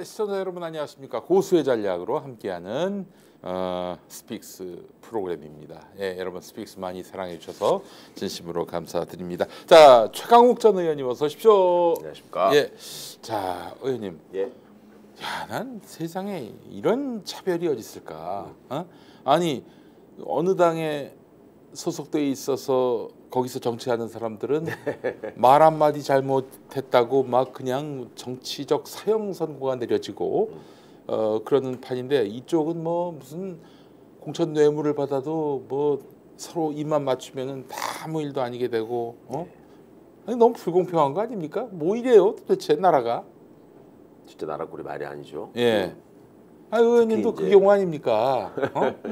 네, 시청자 여러분 안녕하십니까. 고수의 전략으로 함께하는 스픽스 프로그램입니다. 예, 여러분 스픽스 많이 사랑해 주셔서 진심으로 감사드립니다. 자, 최강욱 전 의원님 어서 오십시오. 안녕하십니까. 예, 자, 의원님. 예. 야, 난 세상에 이런 차별이 어디 있을까? 어? 아니 어느 당에 소속돼 있어서 거기서 정치하는 사람들은 말 한마디 잘못했다고 막 그냥 정치적 사형 선고가 내려지고 그러는 판인데 이쪽은 뭐 무슨 공천 뇌물을 받아도 뭐 서로 입만 맞추면은 다 아무 일도 아니게 되고 아니 너무 불공평한 거 아닙니까? 뭐 이래요 도대체 나라가? 진짜 나라 꼴이 말이 아니죠. 예. 아 의원님도 그 이제... 경우 아닙니까?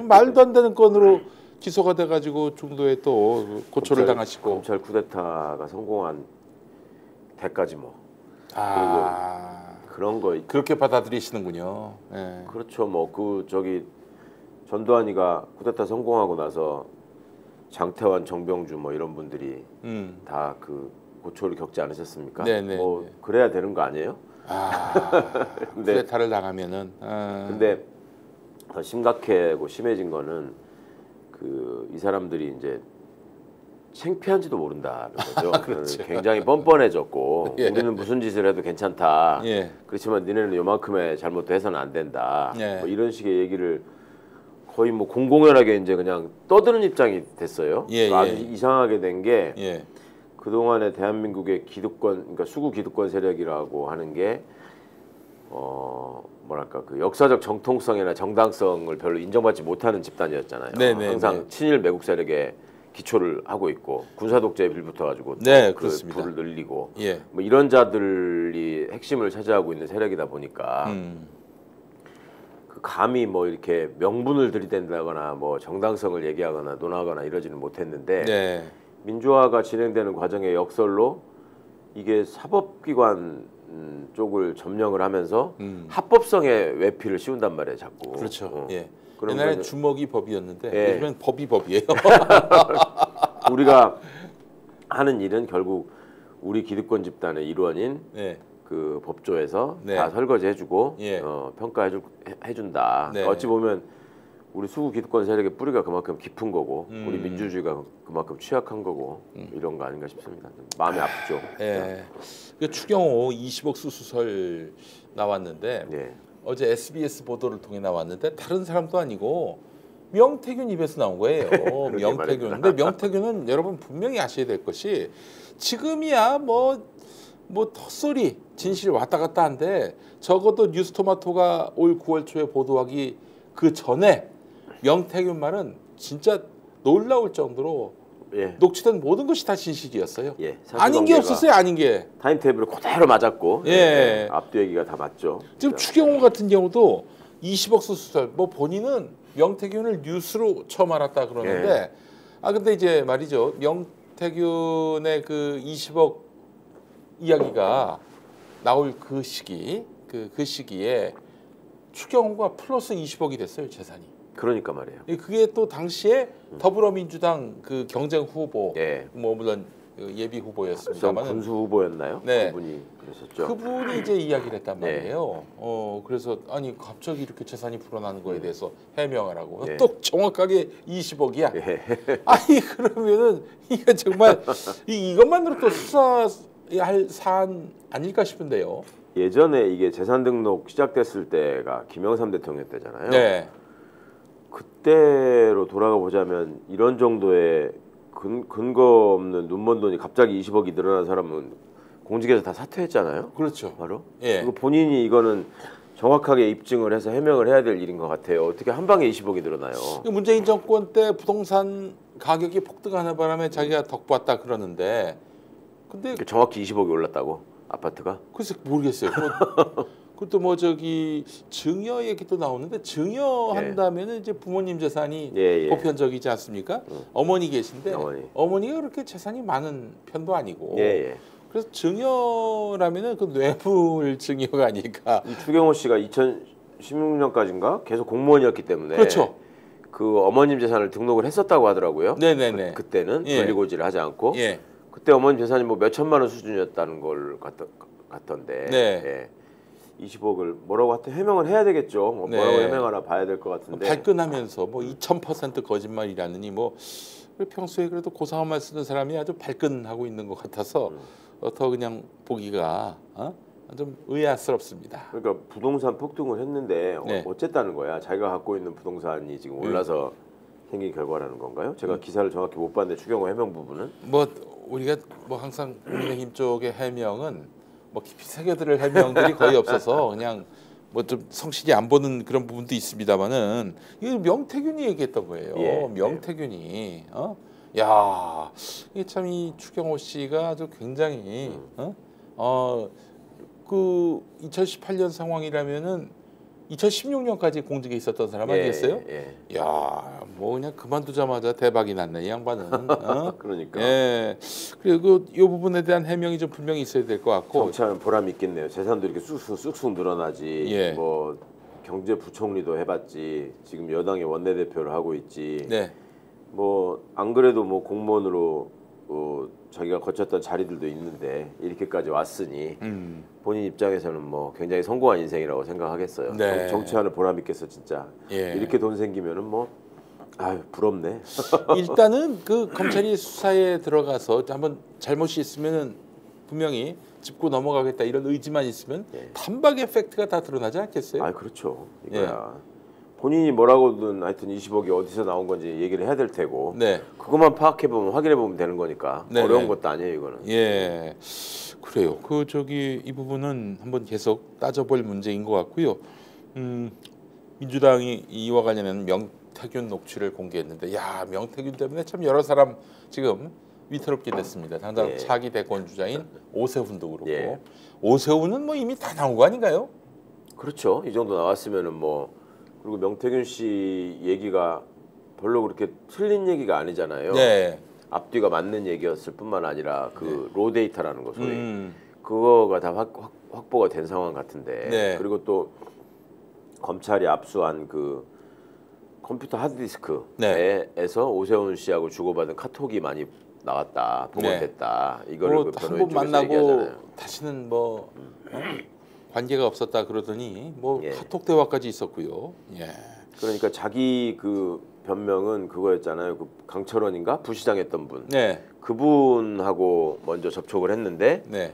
말도 안 되는 건으로 기소가 돼가지고 중도에 또 고초를 당하시고 검찰 쿠데타가 성공한 대까지 뭐 그런 거 그렇게 받아들이시는군요. 예. 그렇죠. 뭐 그 저기 전두환이가 쿠데타 성공하고 나서 장태환, 정병주 뭐 이런 분들이 다 그 고초를 겪지 않으셨습니까? 네네. 뭐 그래야 되는 거 아니에요? 근데 쿠데타를 당하면은. 근데 더 심각하고 심해진 거는 이 사람들이 이제 창피한지도 모른다는 거죠. 그렇죠. 굉장히 뻔뻔해졌고 예. 우리는 무슨 짓을 해도 괜찮다. 예. 그렇지만 니네는 요만큼의 잘못도 해서는 안 된다. 예. 뭐 이런 식의 얘기를 거의 뭐 공공연하게 이제 그냥 떠드는 입장이 됐어요. 예, 아주 예. 이상하게 된 게 예. 그동안의 대한민국의 기득권, 그러니까 수구 기득권 세력이라고 하는 게 뭐랄까 그 역사적 정통성이나 정당성을 별로 인정받지 못하는 집단이었잖아요. 네네, 항상 네. 친일 매국 세력에 기초를 하고 있고 군사 독재에 빌부터 가지고 네, 그 그렇습니다. 불을 늘리고 예. 뭐 이런 자들이 핵심을 차지하고 있는 세력이다 보니까 그 감히 뭐 이렇게 명분을 들이댄다거나 뭐 정당성을 얘기하거나 논하거나 이러지는 못했는데 네. 민주화가 진행되는 과정의 역설로 이게 사법기관 쪽을 점령을 하면서 합법성의 외피를 씌운단 말이에요, 자꾸. 그렇죠. 예. 그런 옛날에 거는- 주먹이 법이었는데 예. 요즘엔 법이 법이에요. 우리가 하는 일은 결국 우리 기득권 집단의 일원인 네. 그 법조에서 네. 다 설거지해주고 예. 평가해준다. 네. 어찌 보면 우리 수구 기득권 세력의 뿌리가 그만큼 깊은 거고 우리 민주주의가 그만큼 취약한 거고 이런 거 아닌가 싶습니다. 마음이 아프죠. 예. 그 추경호 20억 수수설 나왔는데 네. 어제 SBS 보도를 통해 나왔는데 다른 사람도 아니고 명태균 입에서 나온 거예요. 명태균. 근데 명태균은 여러분 분명히 아셔야 될 것이 지금이야 뭐 헛소리 진실 왔다 갔다 한데 적어도 뉴스토마토가 올 9월 초에 보도하기 그 전에 명태균 말은 진짜 놀라울 정도로 예. 녹취된 모든 것이 다 진실이었어요. 예. 아닌 게 없었어요. 아닌 게. 타임테이블을 그대로 맞았고 예. 앞뒤 얘기가 다 맞죠. 지금 추경호 같은 경우도 20억 수수설 뭐 본인은 명태균을 뉴스로 처음 알았다 그러는데 근데 이제 말이죠. 명태균의 그 20억 이야기가 나올 그 시기 그 시기에 추경호가 플러스 20억이 됐어요, 재산이. 그러니까 말이에요. 그게 또 당시에 더불어민주당 그 경쟁 후보 예. 뭐 물론 예비 전 후보였습니다만 군수 후보였나요? 네. 그분이 그랬었죠. 그분이 이제 이야기를 했단 네. 말이에요. 그래서 아니 갑자기 이렇게 재산이 불어나는 거에 대해서 해명하라고. 네. 또 정확하게 20억이야. 예. 아니 그러면은 이거 정말 이것만으로 또 수사할 사안 아닐까 싶은데요. 예전에 이게 재산 등록 시작됐을 때가 김영삼 대통령 때잖아요. 네. 그때로 돌아가 보자면 이런 정도의 근거 없는 눈먼 돈이 갑자기 20억이 늘어난 사람은 공직에서 다 사퇴했잖아요. 그렇죠. 바로. 예. 그리고 본인이 이거는 정확하게 입증을 해서 해명을 해야 될 일인 것 같아요. 어떻게 한 방에 20억이 늘어나요? 문재인 정권 때 부동산 가격이 폭등하는 바람에 자기가 덕봤다 그러는데 근데 정확히 20억이 올랐다고 아파트가? 글쎄 모르겠어요. 그것도 뭐 저기 증여 얘기도 나오는데 증여한다면은 이제 부모님 재산이 예. 보편적이지 않습니까? 어머니 계신데 어머니. 어머니가 그렇게 재산이 많은 편도 아니고 예. 그래서 증여라면은 그 뇌물 증여가 아닐까. 이 추경호 씨가 2016년까지인가 계속 공무원이었기 때문에 그렇죠. 그 어머님 재산을 등록을 했었다고 하더라고요. 네네네. 그때는 예. 권리고지를 하지 않고 예. 그때 어머님 재산이 뭐 몇 천만 원 수준이었다는 걸 같던데. 네. 예. 20억을 뭐라고 하여튼 해명을 해야 되겠죠. 뭐 뭐라고 네. 해명하나 봐야 될 것 같은데. 발끈하면서 뭐 2000% 거짓말이라느니 뭐 평소에 그래도 고상한 말 쓰는 사람이 아주 발끈하고 있는 것 같아서 더 그냥 보기가 좀 의아스럽습니다. 그러니까 부동산 폭등을 했는데 네. 어쨌다는 거야. 자기가 갖고 있는 부동산이 지금 올라서 생긴 결과라는 건가요? 제가 기사를 정확히 못 봤는데 추경호 해명 부분은 뭐 우리가 뭐 항상 국민의힘 쪽의 해명은 뭐 깊이 새겨들 해명들이 거의 없어서 그냥 뭐 좀 성실히 안 보는 그런 부분도 있습니다만은 이거 명태균이 얘기했던 거예요. 예. 명태균이 야 이게 참 이 추경호 씨가 아주 굉장히 그 2018년 상황이라면은 2016년까지 공직에 있었던 사람 아니겠어요? 예. 야, 뭐 그냥 그만두자마자 대박이 났네 이 양반은. 그러니까 예. 그리고 이 부분에 대한 해명이 좀 분명히 있어야 될 것 같고. 정치하는 보람이 있겠네요. 재산도 이렇게 쑥쑥 늘어나지. 예. 뭐 경제부총리도 해봤지. 지금 여당의 원내대표를 하고 있지. 네. 뭐 안 그래도 뭐 공무원으로 자기가 거쳤던 자리들도 있는데 이렇게까지 왔으니 본인 입장에서는 뭐 굉장히 성공한 인생이라고 생각하겠어요. 네. 정치하는 보람 있겠어 진짜. 예. 이렇게 돈 생기면은 뭐 아유 부럽네. 일단은 그 검찰이 수사에 들어가서 한번 잘못이 있으면은 분명히 짚고 넘어가겠다 이런 의지만 있으면 예. 단박에 팩트가 다 드러나지 않겠어요? 아 그렇죠. 이거야. 본인이 뭐라고든 하여튼 20억이 어디서 나온 건지 얘기를 해야 될 테고 네. 그것만 파악해 보면 확인해 보면 되는 거니까 네네. 어려운 것도 아니에요 이거는. 예, 그래요. 그 저기 이 부분은 한번 계속 따져볼 문제인 것 같고요. 민주당이 이와 관련해서 명태균 녹취를 공개했는데, 야 명태균 때문에 참 여러 사람 지금 위태롭게 됐습니다. 당장 예. 차기 대권 주자인 오세훈도 그렇고, 예. 오세훈은 뭐 이미 다 나온 거 아닌가요? 그렇죠. 이 정도 나왔으면은 뭐 그리고 명태균 씨 얘기가 별로 그렇게 틀린 얘기가 아니잖아요. 네. 앞뒤가 맞는 얘기였을 뿐만 아니라 그 로 데이터라는 거 소위 음, 그거가 다 확보가 된 상황 같은데 네. 그리고 또 검찰이 압수한 그 컴퓨터 하드디스크에서 네. 오세훈 씨하고 주고받은 카톡이 많이 나왔다 복원됐다 이거를 그 변호인 한번 쪽에서 만나고 얘기하잖아요. 다시는 뭐 관계가 없었다 그러더니 뭐 예. 카톡 대화까지 있었고요. 예. 그러니까 자기 그 변명은 그거였잖아요. 그 강철원인가 부시장 했던 분. 네. 그분하고 먼저 접촉을 했는데 네.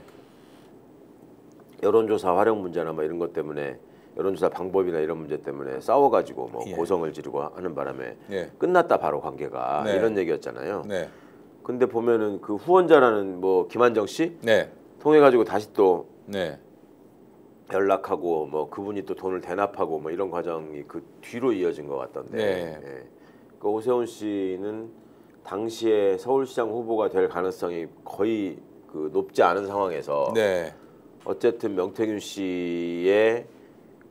여론조사 활용 문제나 뭐 이런 것 때문에 여론조사 방법이나 이런 문제 때문에 싸워가지고 뭐 예. 고성을 지르고 하는 바람에 예. 끝났다 바로 관계가 네. 이런 얘기였잖아요. 네. 근데 보면은 그 후원자라는 뭐 김한정 씨 네. 통해가지고 통해가지고 다시 또 네. 연락하고 뭐 그분이 또 돈을 대납하고 뭐 이런 과정이 그 뒤로 이어진 것 같던데. 네. 예. 그 오세훈 씨는 당시에 서울시장 후보가 될 가능성이 거의 그 높지 않은 상황에서 네. 어쨌든 명태균 씨의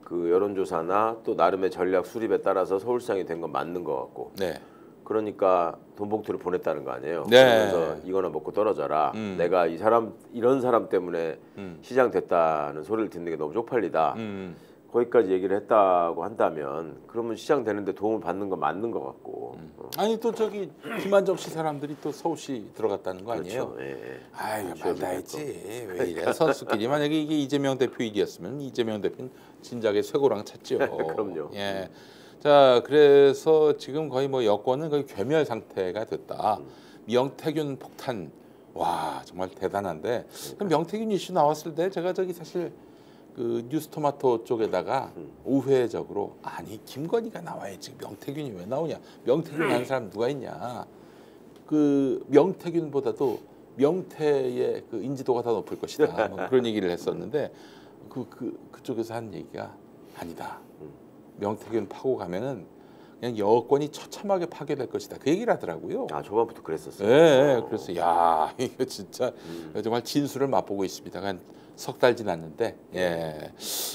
그 여론조사나 또 나름의 전략 수립에 따라서 서울시장이 된 건 맞는 것 같고. 네. 그러니까 돈 봉투를 보냈다는 거 아니에요. 네. 그러면서 이거나 먹고 떨어져라. 음. 내가 이 사람 이런 사람 때문에 음. 시장 됐다는 소리를 듣는 게 너무 쪽팔리다. 음. 거기까지 얘기를 했다고 한다면 그러면 시장 되는데 도움을 받는 건 맞는 것 같고. 아니 또 저기 김한정 씨 사람들이 또 서울시 들어갔다는 거 아니에요? 그렇죠. 예. 아이 그렇죠. 말다 했지. 왜 이래 선수끼리 만약에 이게 이재명 대표 일이었으면 이재명 대표는 진작에 쇠고랑 찼죠. 그럼요. 예. 자 그래서 지금 거의 뭐 여권은 거의 괴멸 상태가 됐다. 명태균 폭탄 와 정말 대단한데 명태균 이슈 나왔을 때 제가 저기 사실 그 뉴스토마토 쪽에다가 우회적으로 아니 김건희가 나와야지 명태균이 왜 나오냐 명태균 아는 사람 누가 있냐 그 명태균보다도 명태의 그 인지도가 더 높을 것이다 뭐 그런 얘기를 했었는데 그쪽에서 한 얘기가 아니다 명태균 파고 가면은 그냥 여권이 처참하게 파괴될 것이다 그 얘기를 하더라고요. 아 초반부터 그랬었어요. 네, 그래서 야 이거 진짜 정말 진수를 맛보고 있습니다. 한 석 달 지났는데 예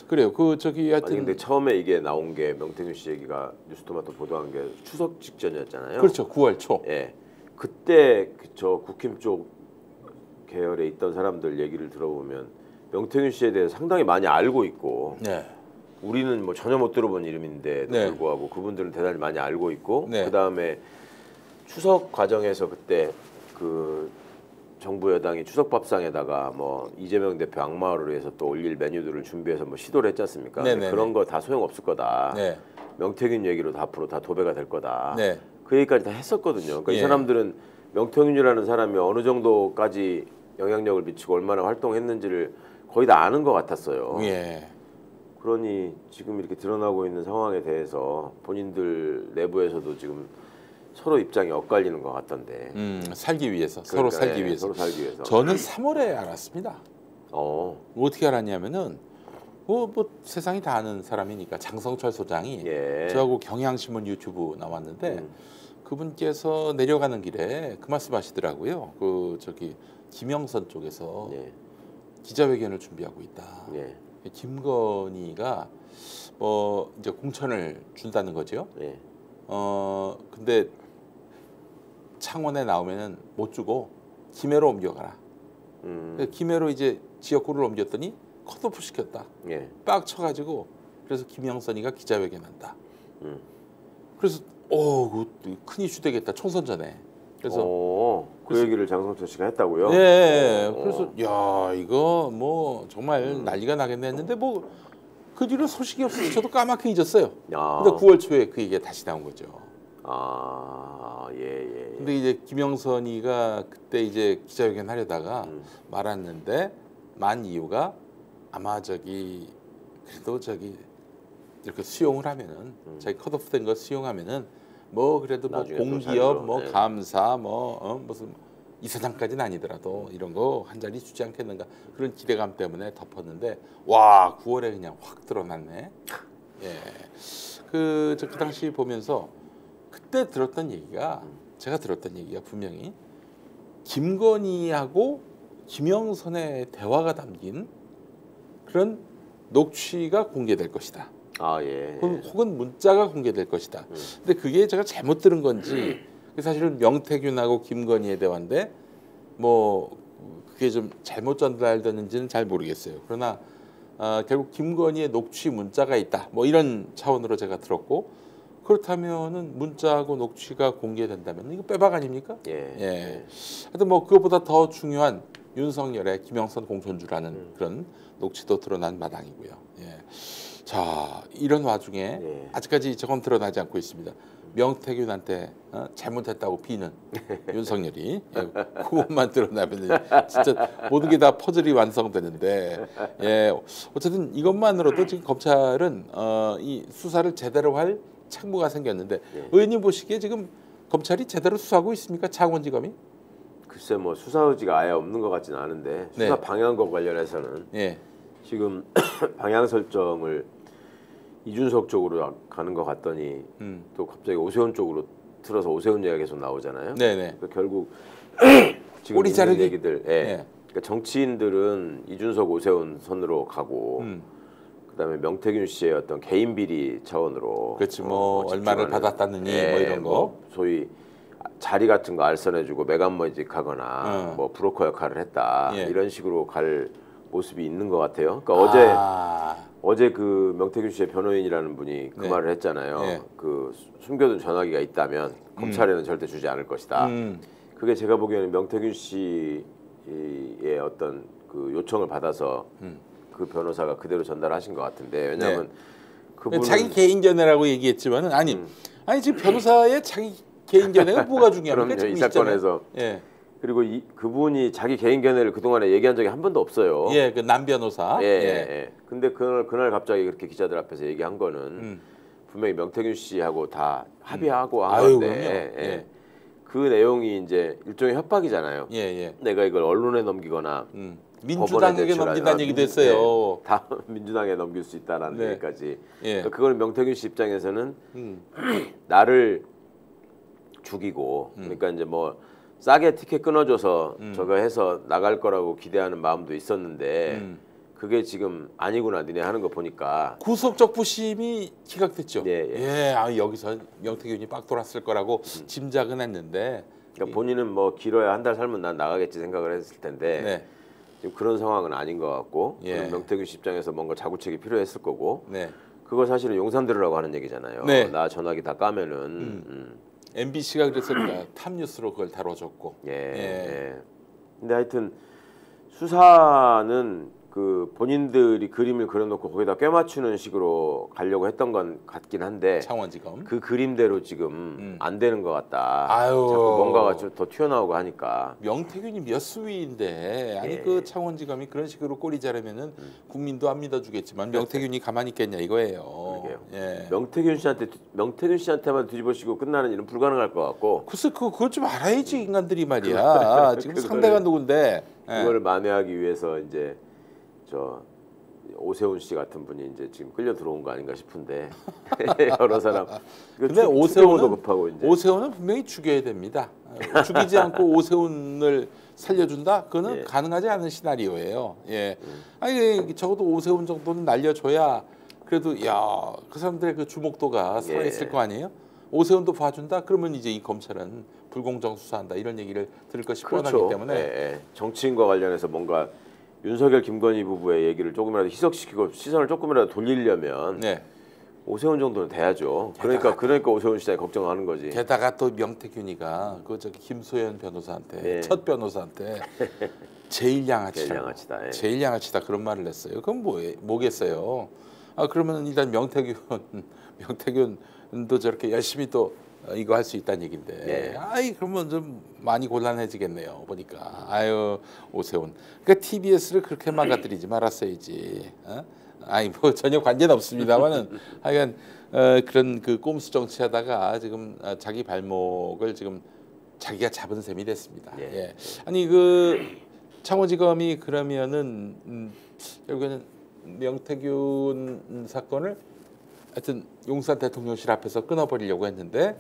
그래요. 그 저기 하여튼 아니 근데 처음에 이게 나온 게 명태균 씨 얘기가 뉴스토마토 보도한 게 추석 직전이었잖아요. 그렇죠 9월 초. 예. 그때 저 국힘 쪽 계열에 있던 사람들 얘기를 들어보면 명태균 씨에 대해서 상당히 많이 알고 있고 네. 우리는 뭐 전혀 못 들어본 이름인데도 네. 불구하고 그분들은 대단히 많이 알고 있고 네. 그 다음에 추석 과정에서 그때 그 정부 여당이 추석 밥상에다가 뭐 이재명 대표 악마를 위해서 또 올릴 메뉴들을 준비해서 뭐 시도를 했지 않습니까? 네네네. 그런 거 다 소용 없을 거다. 네. 명태균 얘기로 다 앞으로 다 도배가 될 거다. 네. 그 얘기까지 다 했었거든요. 그러니까 이 예. 사람들은 명태균이라는 사람이 어느 정도까지 영향력을 미치고 얼마나 활동했는지를 거의 다 아는 것 같았어요. 예. 그러니 지금 이렇게 드러나고 있는 상황에 대해서 본인들 내부에서도 지금 서로 입장이 엇갈리는 것 같던데. 살기 위해서 서로 그러니까, 살기 예, 위해서. 서로 살기 위해서. 저는 3월에 알았습니다. 어, 어떻게 알았냐면은 뭐 세상이 다 아는 사람이니까 장성철 소장이 예. 저하고 경향신문 유튜브 나왔는데 그분께서 내려가는 길에 그 말씀하시더라고요. 그 저기 김영선 쪽에서 예, 기자회견을 준비하고 있다. 예, 김건희가 이제 공천을 준다는 거죠. 예. 근데 창원에 나오면은 못 주고 김해로 옮겨가라. 그래서 김해로 이제 지역구를 옮겼더니 컷오프 시켰다. 예. 빡 쳐가지고 그래서 김영선이가 기자회견한다. 그래서 그거 큰 이슈 되겠다. 총선 전에. 그래서 그 얘기를 장성철 씨가 했다고요? 네. 그래서 야 이거 뭐 정말 난리가 나겠네 했는데 뭐 그 뒤로 소식이 없어서 저도 까맣게 잊었어요. 야. 근데 9월 초에 그 얘기가 다시 나온 거죠. 예. 근데 이제 김영선이가 그때 이제 기자회견 하려다가 말았는데 만 이유가 아마 그래도 이렇게 수용을 하면은 자기 컷오프된 거 수용하면은 뭐 그래도 뭐 나중에 또 공기업 살죠. 뭐 네. 감사 무슨 이사장까지는 아니더라도 이런 거 한 자리 주지 않겠는가 그런 기대감 때문에 덮었는데 와 9월에 그냥 확 드러났네. 예. 그 당시 보면서 그때 들었던 얘기가 제가 들었던 얘기가 분명히 김건희하고 김영선의 대화가 담긴 그런 녹취가 공개될 것이다. 예. 혹은 문자가 공개될 것이다. 근데 그게 제가 잘못 들은 건지 사실은 명태균하고 김건희의 대화인데 뭐 그게 좀 잘못 전달되는지는 잘 모르겠어요. 그러나 결국 김건희의 녹취 문자가 있다. 뭐 이런 차원으로 제가 들었고 그렇다면은 문자하고 녹취가 공개된다면 이거 빼박 아닙니까? 예. 하여튼 뭐 그것보다 더 중요한 윤석열의 김영선 공천주라는 그런 녹취도 드러난 마당이고요. 예. 자 이런 와중에 아직까지 저건 드러나지 않고 있습니다. 명태균한테 잘못했다고 비는 윤석열이 그것만 드러나면 진짜 모든 게 다 퍼즐이 완성되는데 어쨌든 이것만으로도 지금 검찰은 이 수사를 제대로 할 책무가 생겼는데 의원님 보시기에 지금 검찰이 제대로 수사하고 있습니까? 창원지검이? 글쎄 뭐 수사 의지가 아예 없는 것 같지는 않은데 수사 방향과 관련해서는 지금 방향 설정을 이준석 쪽으로 가는 것 같더니 또 갑자기 오세훈 쪽으로 틀어서 오세훈 얘기가 계속 나오잖아요. 그러니까 결국 지금 꼬리 있는 자르기? 얘기들, 그러니까 정치인들은 이준석 오세훈 선으로 가고 그다음에 명태균 씨의 어떤 개인 비리 차원으로 그렇지 뭐 얼마를 받았다느니 뭐 이런 거 뭐 소위 자리 같은 거 알선해주고 매간머직하거나 뭐 브로커 역할을 했다 이런 식으로 갈 모습이 있는 것 같아요. 그러니까 어제 그 명태균 씨의 변호인이라는 분이 그 말을 했잖아요. 그 숨겨둔 전화기가 있다면 검찰에는 절대 주지 않을 것이다. 그게 제가 보기에는 명태균 씨의 어떤 그 요청을 받아서 그 변호사가 그대로 전달하신 것 같은데 왜냐하면 그분은 자기 개인 견해라고 얘기했지만은 아니 지금 변호사의 자기 개인 견해가 뭐가 중요합니까? 그럼요, 이 사건에서 그리고 그분이 자기 개인 견해를 그동안에 얘기한 적이 한 번도 없어요. 그 남 변호사. 근데 그날 갑자기 그렇게 기자들 앞에서 얘기한 거는 분명히 명태균 씨하고 다 합의하고 한 건데 그 내용이 이제 일종의 협박이잖아요. 내가 이걸 언론에 넘기거나 민주당에게 넘긴다는 얘기도 했어요. 다 민주당에 넘길 수 있다라는 얘기까지. 그러니까 그거는 명태균 씨 입장에서는 나를 죽이고 그러니까 이제 뭐 싸게 티켓 끊어줘서 저거 해서 나갈 거라고 기대하는 마음도 있었는데 그게 지금 아니구나 니네 하는 거 보니까 구속적 부심이 기각됐죠. 여기서 명태균이 빡 돌았을 거라고 짐작은 했는데 그러니까 본인은 뭐 길어야 한 달 살면 난 나가겠지 생각을 했을 텐데 지금 그런 상황은 아닌 것 같고 명태균 씨 입장에서 뭔가 자구책이 필요했을 거고 그거 사실은 용산 들으라고 하는 얘기잖아요. 나 전화기 다 까면은 MBC가 그래서 탑뉴스로 그걸 다뤄줬고 근데 하여튼 수사는 그 본인들이 그림을 그려놓고 거기다 꿰맞추는 식으로 가려고 했던 건 같긴 한데 창원지검 그 그림대로 지금 안 되는 것 같다. 아유. 자꾸 뭔가가 좀 더 튀어나오고 하니까. 명태균이 몇 수위인데 아니 예. 그 창원지검이 그런 식으로 꼬리 자르면은 국민도 안 믿어주겠지만 명태균이 가만히 있겠냐 이거예요. 그러게요. 예. 명태균 씨한테만 뒤집어씌고 끝나는 일은 불가능할 것 같고 글쎄 그걸 좀 알아야지 인간들이 말이야. 지금 상대가 누군데? 예. 그걸 만회하기 위해서 이제 저 오세훈 씨 같은 분이 이제 지금 끌려 들어온 거 아닌가 싶은데 여러 사람. 근데 오세훈도 급하고 이제. 오세훈은 분명히 죽여야 됩니다. 죽이지 않고 오세훈을 살려준다? 그거는 예. 가능하지 않은 시나리오예요. 예. 아니 적어도 오세훈 정도는 날려줘야 그래도 야 그 사람들의 그 주목도가 살아있을 예. 거 아니에요? 오세훈도 봐준다? 그러면 이제 이 검찰은 불공정 수사한다 이런 얘기를 들을 것이 그렇죠. 뻔하기 때문에 예, 예. 정치인과 관련해서 뭔가 윤석열 김건희 부부의 얘기를 조금이라도 희석시키고 시선을 조금이라도 돌리려면 네. 오세훈 정도는 돼야죠. 그러니까 오세훈 시장이 걱정하는 거지. 게다가 또 명태균이가 그 저기 김소연 변호사한테 예. 첫 변호사한테 제일 양아치다. 제일 양아치다. 예. 제일 양아치다 그런 말을 했어요. 그럼 뭐겠어요? 아 그러면 일단 명태균도 저렇게 열심히 또 이거 할 수 있다는 얘긴데. 예. 아이 그러면 좀 많이 곤란해지겠네요. 보니까 아유 오세훈. 그러니까 TBS를 그렇게 망가뜨리지 말았어야지. 어? 아니 뭐 전혀 관계는 없습니다만은 하여간 그런 그 꼼수 정치하다가 지금 자기 발목을 지금 자기가 잡은 셈이 됐습니다. 예. 예. 아니 그 창원지검이 그러면은 결국에는 명태균 사건을 하여튼 용산 대통령실 앞에서 끊어버리려고 했는데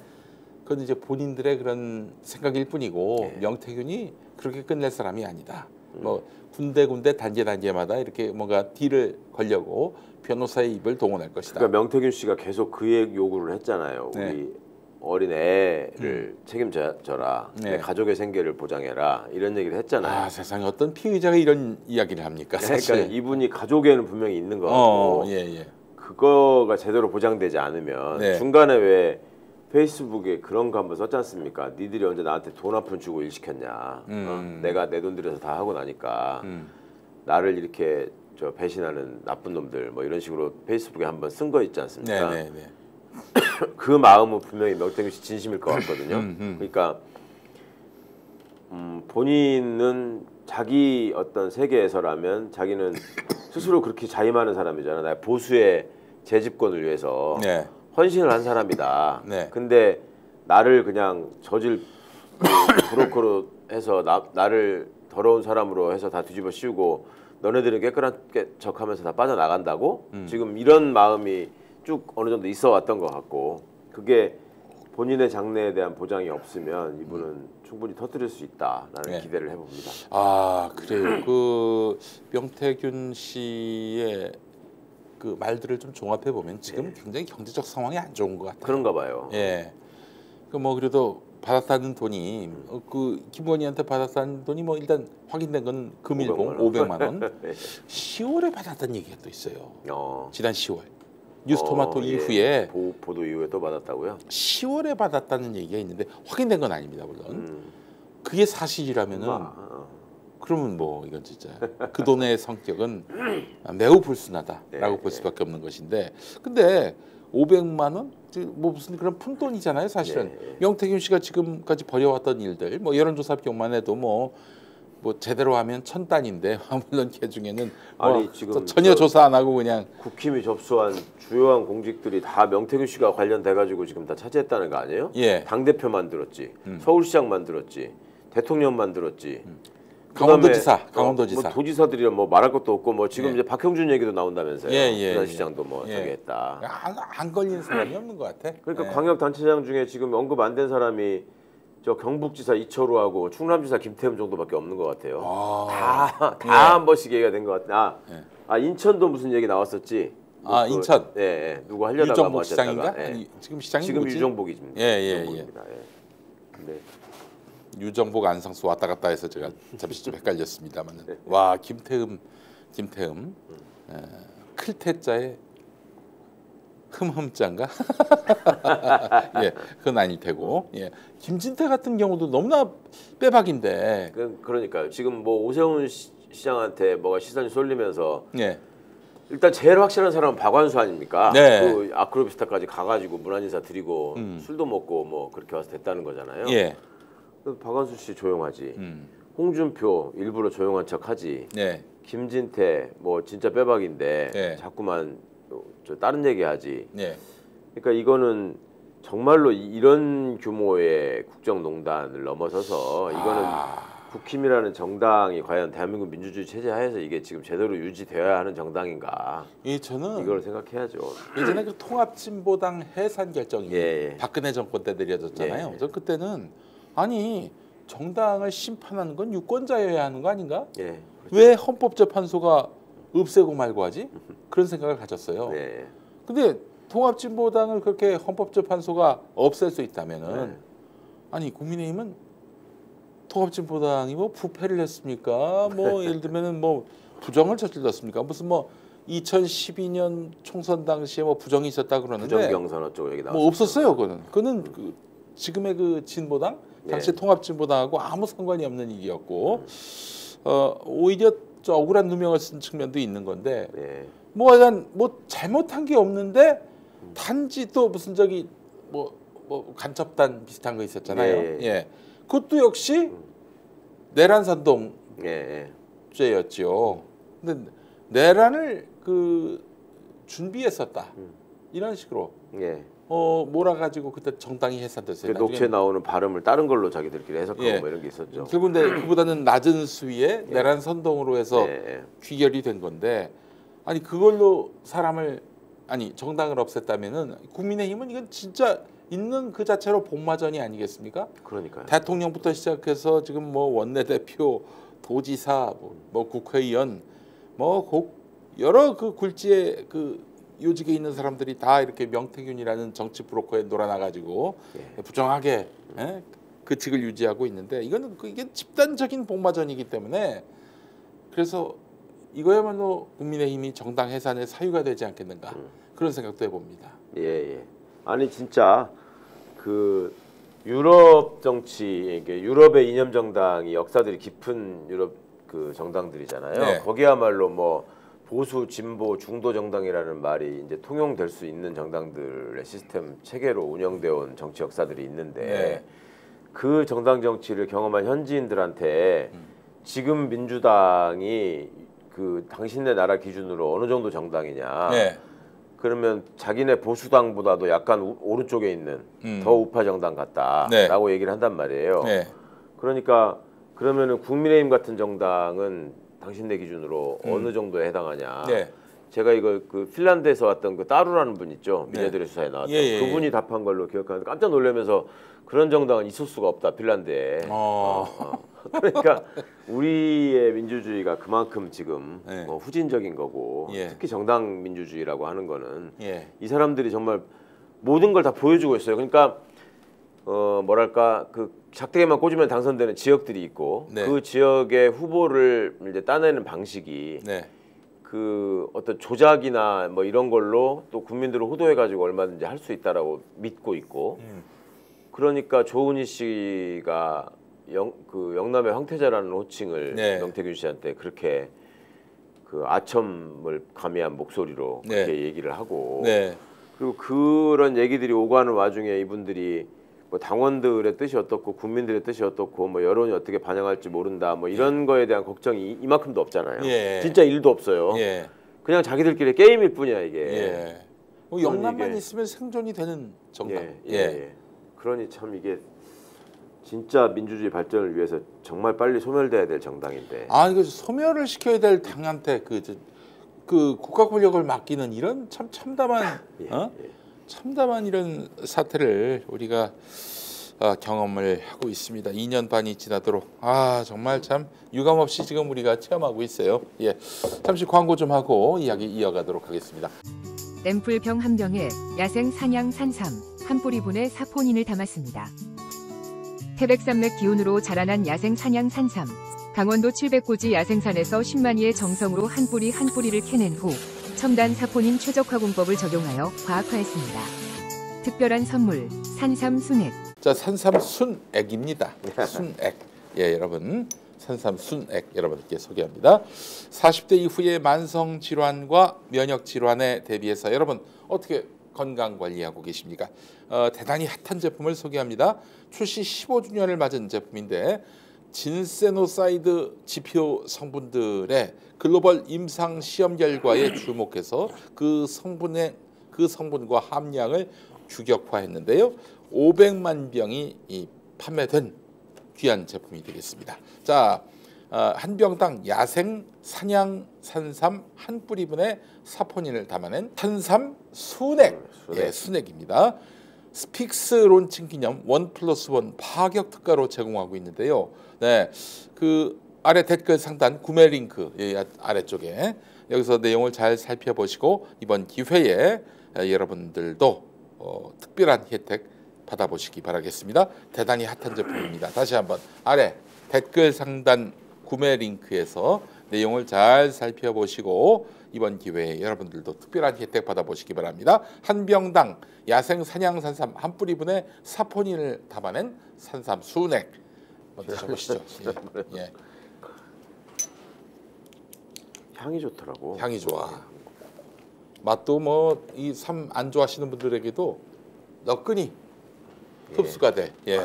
그건 이제 본인들의 그런 생각일 뿐이고 예. 명태균이 그렇게 끝낼 사람이 아니다. 뭐 군데군데 단계마다 이렇게 뭔가 딜을 걸려고 변호사의 입을 동원할 것이다. 그러니까 명태균 씨가 계속 그 요구를 했잖아요. 네. 우리 어린 애를 책임져라. 네. 내 가족의 생계를 보장해라. 이런 얘기를 했잖아요. 아 세상에 어떤 피의자가 이런 이야기를 합니까? 사실. 그러니까 이분이 가족에는 분명히 있는 거 같고 예. 그거가 제대로 보장되지 않으면 네. 중간에 왜 페이스북에 그런 거 한번 썼지 않습니까? 니들이 언제 나한테 돈 한 푼 주고 일 시켰냐? 내가 내 돈 들여서 다 하고 나니까 나를 이렇게 저 배신하는 나쁜 놈들 뭐 이런 식으로 페이스북에 한번 쓴 거 있지 않습니까? 네. 그 마음은 분명히 명태균 씨 진심일 것 같거든요. 그러니까 본인은 자기 어떤 세계에서라면 자기는 스스로 그렇게 자임하는 사람이잖아. 나 보수의 재집권을 위해서 네. 헌신을 한 사람이다. 네. 근데 나를 그냥 저질 브로커로 해서 나를 더러운 사람으로 해서 다 뒤집어 씌우고 너네들은 깨끗한 척하면서 다 빠져나간다고? 지금 이런 마음이 쭉 어느 정도 있어 왔던 것 같고 그게 본인의 장래에 대한 보장이 없으면 이분은 충분히 터뜨릴 수 있다라는 네. 기대를 해봅니다. 아 그래요. 그 명태균 씨의 그 말들을 좀 종합해 보면 지금 굉장히 경제적 상황이 안 좋은 것 같아요. 그런가 봐요. 예. 그 뭐 그래도 받았다는 돈이 그 김건희한테 받았다는 돈이 뭐 일단 확인된 건 금일봉 500만 원. 네. 10월에 받았다는 얘기가 또 있어요. 어. 지난 10월. 뉴스토마토 예. 이후에 보도 이후에 또 받았다고요? 10월에 받았다는 얘기가 있는데 확인된 건 아닙니다 물론. 그게 사실이라면은 그러면 뭐 이건 진짜 그 돈의 성격은 매우 불순하다라고 네, 볼 수밖에 없는 것인데 근데 500만 원? 뭐 무슨 그런 푼돈이잖아요 사실은. 네. 명태균 씨가 지금까지 벌여왔던 일들 뭐 여론조사 비용만 해도 뭐 제대로 하면 1000단인데 물론 그 중에는 아니, 뭐 지금 전혀 조사 안 하고 그냥 국힘이 접수한 주요한 공직들이 다 명태균 씨가 관련돼가지고 지금 다 차지했다는 거 아니에요? 예. 당대표 만들었지, 서울시장 만들었지, 대통령 만들었지. 강원도지사, 뭐 도지사들이랑 뭐 말할 것도 없고 뭐 지금 예. 이제 박형준 얘기도 나온다면서요. 예. 부산시장도 뭐 예. 저기 했다. 안 걸리는 사람이 없는 것 같아. 그러니까 예. 광역단체장 중에 지금 언급 안 된 사람이 저 경북지사 이철우하고 충남지사 김태흠 정도밖에 없는 것 같아요. 다 한 번씩 얘기가 된 것 같아. 인천도 무슨 얘기 나왔었지. 인천. 예. 누구 하려다가 유정복 뭐 시장인가? 어쨌다가, 예. 아니, 지금 시장이 지금 뭐지? 유정복이지. 예. 유정복입니다. 예. 근데 유정복 안상수 왔다 갔다 해서 제가 잠시 좀 헷갈렸습니다만 와 김태흠 클테자에 흠흠짠가? 예, 그건 아닐 테고. 예, 김진태 같은 경우도 너무나 빼박인데. 그러니까요. 지금 뭐 오세훈 시장한테 뭐가 시선이 쏠리면서 예, 일단 제일 확실한 사람은 박완수 아닙니까? 네. 그 아크로비스타까지 가가지고 문안인사 드리고 술도 먹고 뭐 그렇게 와서 됐다는 거잖아요. 예, 박완수 씨 조용하지. 홍준표 일부러 조용한 척하지. 네, 김진태 뭐 진짜 빼박인데 네. 자꾸만 저 다른 얘기하지. 예, 그러니까 이거는 정말로 이런 규모의 국정농단을 넘어서서 이거는 국힘이라는 정당이 과연 대한민국 민주주의 체제 하에서 이게 지금 제대로 유지되어야 하는 정당인가? 예, 저는 이걸 생각해야죠. 예전에 그 통합진보당 해산 결정이 예. 박근혜 정권 때 내려졌잖아요. 예. 저 그때는 아니 정당을 심판하는 건 유권자여야 하는 거 아닌가? 예. 왜 헌법재판소가 없애고 말고 하지? 그런 생각을 가졌어요. 네. 근데 통합진보당을 그렇게 헌법재판소가 없앨 수 있다면은 네. 아니 국민의힘은 통합진보당이 뭐 부패를 했습니까? 뭐 예를 들면은 뭐 부정을 저질렀습니까? 무슨 뭐 2012년 총선 당시에 뭐 부정이 있었다 그러는데 부정경선 어쩌고 얘기 나왔어요. 뭐 없었어요. 그거는 그 지금의 그 진보당 당시 네. 통합진보당하고 아무 상관이 없는 일이었고 오히려 저 억울한 누명을 쓴 측면도 있는 건데 네. 뭐 약간 뭐 잘못한 게 없는데 단지 또 무슨 저기 뭐 간첩단 비슷한 거 있었잖아요. 예, 예. 예, 그것도 역시 내란 선동 예. 죄였죠. 근데 내란을 그 준비했었다 이런 식으로 예. 몰아가지고 그때 정당이 해산됐어요. 그 녹취에 나오는 발음을 다른 걸로 자기들끼리 해석하고 예. 뭐 이런 게 있었죠. 결국 근데 그보다는 낮은 수위의 내란 선동으로 해서 예. 귀결이 된 건데 아니 그걸로 사람을 아니 정당을 없앴다면은 국민의힘은 이건 진짜 있는 그 자체로 복마전이 아니겠습니까? 그러니까요. 대통령부터 시작해서 지금 뭐 원내대표, 도지사, 뭐 국회의원, 뭐 여러 그 굴지의 그 요직에 있는 사람들이 다 이렇게 명태균이라는 정치 브로커에 놀아나가지고 예. 부정하게 그 직을 유지하고 있는데 이거는 이게 집단적인 복마전이기 때문에 그래서 이거야말로 국민의힘이 정당 해산의 사유가 되지 않겠는가 그런 생각도 해봅니다. 예. 아니 진짜 그 유럽 정치 이게 유럽의 이념 정당이 역사들이 깊은 유럽 그 정당들이잖아요. 네. 거기야말로 뭐 보수, 진보, 중도 정당이라는 말이 이제 통용될 수 있는 정당들의 시스템 체계로 운영되어 온 정치 역사들이 있는데 네. 그 정당 정치를 경험한 현지인들한테 지금 민주당이 그 당신네 나라 기준으로 어느 정도 정당이냐? 네. 그러면 자기네 보수당보다도 약간 오른쪽에 있는 더 우파 정당 같다라고 네. 얘기를 한단 말이에요. 네. 그러니까 그러면은 국민의힘 같은 정당은 당신네 기준으로 어느 정도에 해당하냐? 네. 제가 이거 그 핀란드에서 왔던 그 따루라는 분 있죠. 네. 미네들의 수사에 나왔던 예. 그분이 답한 걸로 기억하는데 깜짝 놀라면서 그런 정당은 있을 수가 없다 핀란드에. 그러니까 우리의 민주주의가 그만큼 지금 네. 뭐 후진적인 거고 예. 특히 정당 민주주의라고 하는 거는 예. 이 사람들이 정말 모든 걸 다 보여주고 있어요. 그러니까 뭐랄까 그 작대기만 꽂으면 당선되는 지역들이 있고 네. 그 지역의 후보를 이제 따내는 방식이 네. 그 어떤 조작이나 뭐 이런 걸로 또 국민들을 호도해가지고 얼마든지 할 수 있다라고 믿고 있고 그러니까 조은희 씨가 그 영남의 황태자라는 호칭을 네. 명태균 씨한테 그렇게 그 아첨을 가미한 목소리로 네. 그렇게 얘기를 하고 네. 그리고 그런 얘기들이 오가는 와중에 이분들이 뭐 당원들의 뜻이 어떻고 국민들의 뜻이 어떻고 뭐 여론이 어떻게 반영할지 모른다 뭐 이런 거에 대한 걱정이 이만큼도 없잖아요. 예. 진짜 일도 없어요. 예. 그냥 자기들끼리 게임일 뿐이야 이게. 예. 뭐 그러니 영남만 이게- 있으면 생존이 되는 정당. 예. 그러니 참 이게 진짜 민주주의 발전을 위해서 정말 빨리 소멸돼야 될 정당인데. 아 이거 소멸을 시켜야 될 당한테 그 국가 권력을 맡기는 이런 참 참담한 참담한 이런 사태를 우리가 경험을 하고 있습니다. 2년 반이 지나도록 정말 참 유감없이 지금 우리가 체험하고 있어요. 예, 잠시 광고 좀 하고 이야기 이어가도록 하겠습니다. 램플병 한 병에 야생 산양 산삼 한 뿌리분의 사포닌을 담았습니다. 태백산맥 기운으로 자라난 야생 산양 산삼. 강원도 700고지 야생산에서 10만이의 정성으로 한 뿌리 한 뿌리를 캐낸 후 첨단 사포닌 최적화 공법을 적용하여 과학화했습니다. 특별한 선물 산삼 순액. 자, 산삼 순액입니다. 순액. 예, 여러분. 산삼 순액 여러분께 소개합니다. 40대 이후의 만성 질환과 면역 질환에 대비해서 여러분 어떻게 건강 관리하고 계십니까? 대단히 핫한 제품을 소개합니다. 출시 15주년을 맞은 제품인데 진세노사이드 지표 성분들의 글로벌 임상 시험 결과에 주목해서 그 성분과 함량을 규격화했는데요. 500만 병이 판매된 귀한 제품이 되겠습니다. 자, 한 병당 야생 산양 산삼 한 뿌리분의 사포닌을 담아낸 산삼 순액, 예, 순액입니다. 스픽스 론칭 기념 1+1 파격 특가로 제공하고 있는데요. 네, 그 아래 댓글 상단 구매 링크 아래쪽에 여기서 내용을 잘 살펴보시고 이번 기회에 여러분들도 특별한 혜택 받아보시기 바라겠습니다. 대단히 핫한 제품입니다. 다시 한번 아래 댓글 상단 구매 링크에서 내용을 잘 살펴보시고 이번 기회에 여러분들도 특별한 혜택 받아보시기 바랍니다. 한 병당 야생 산양 산삼 한 뿌리분의 사포닌을 담아낸 산삼 순액 드셔보시죠. 예. 향이 좋더라고. 향이 좋아. 맛도 뭐 이 삼 안 좋아하시는 분들에게도 너끈히 흡수가 돼. 예.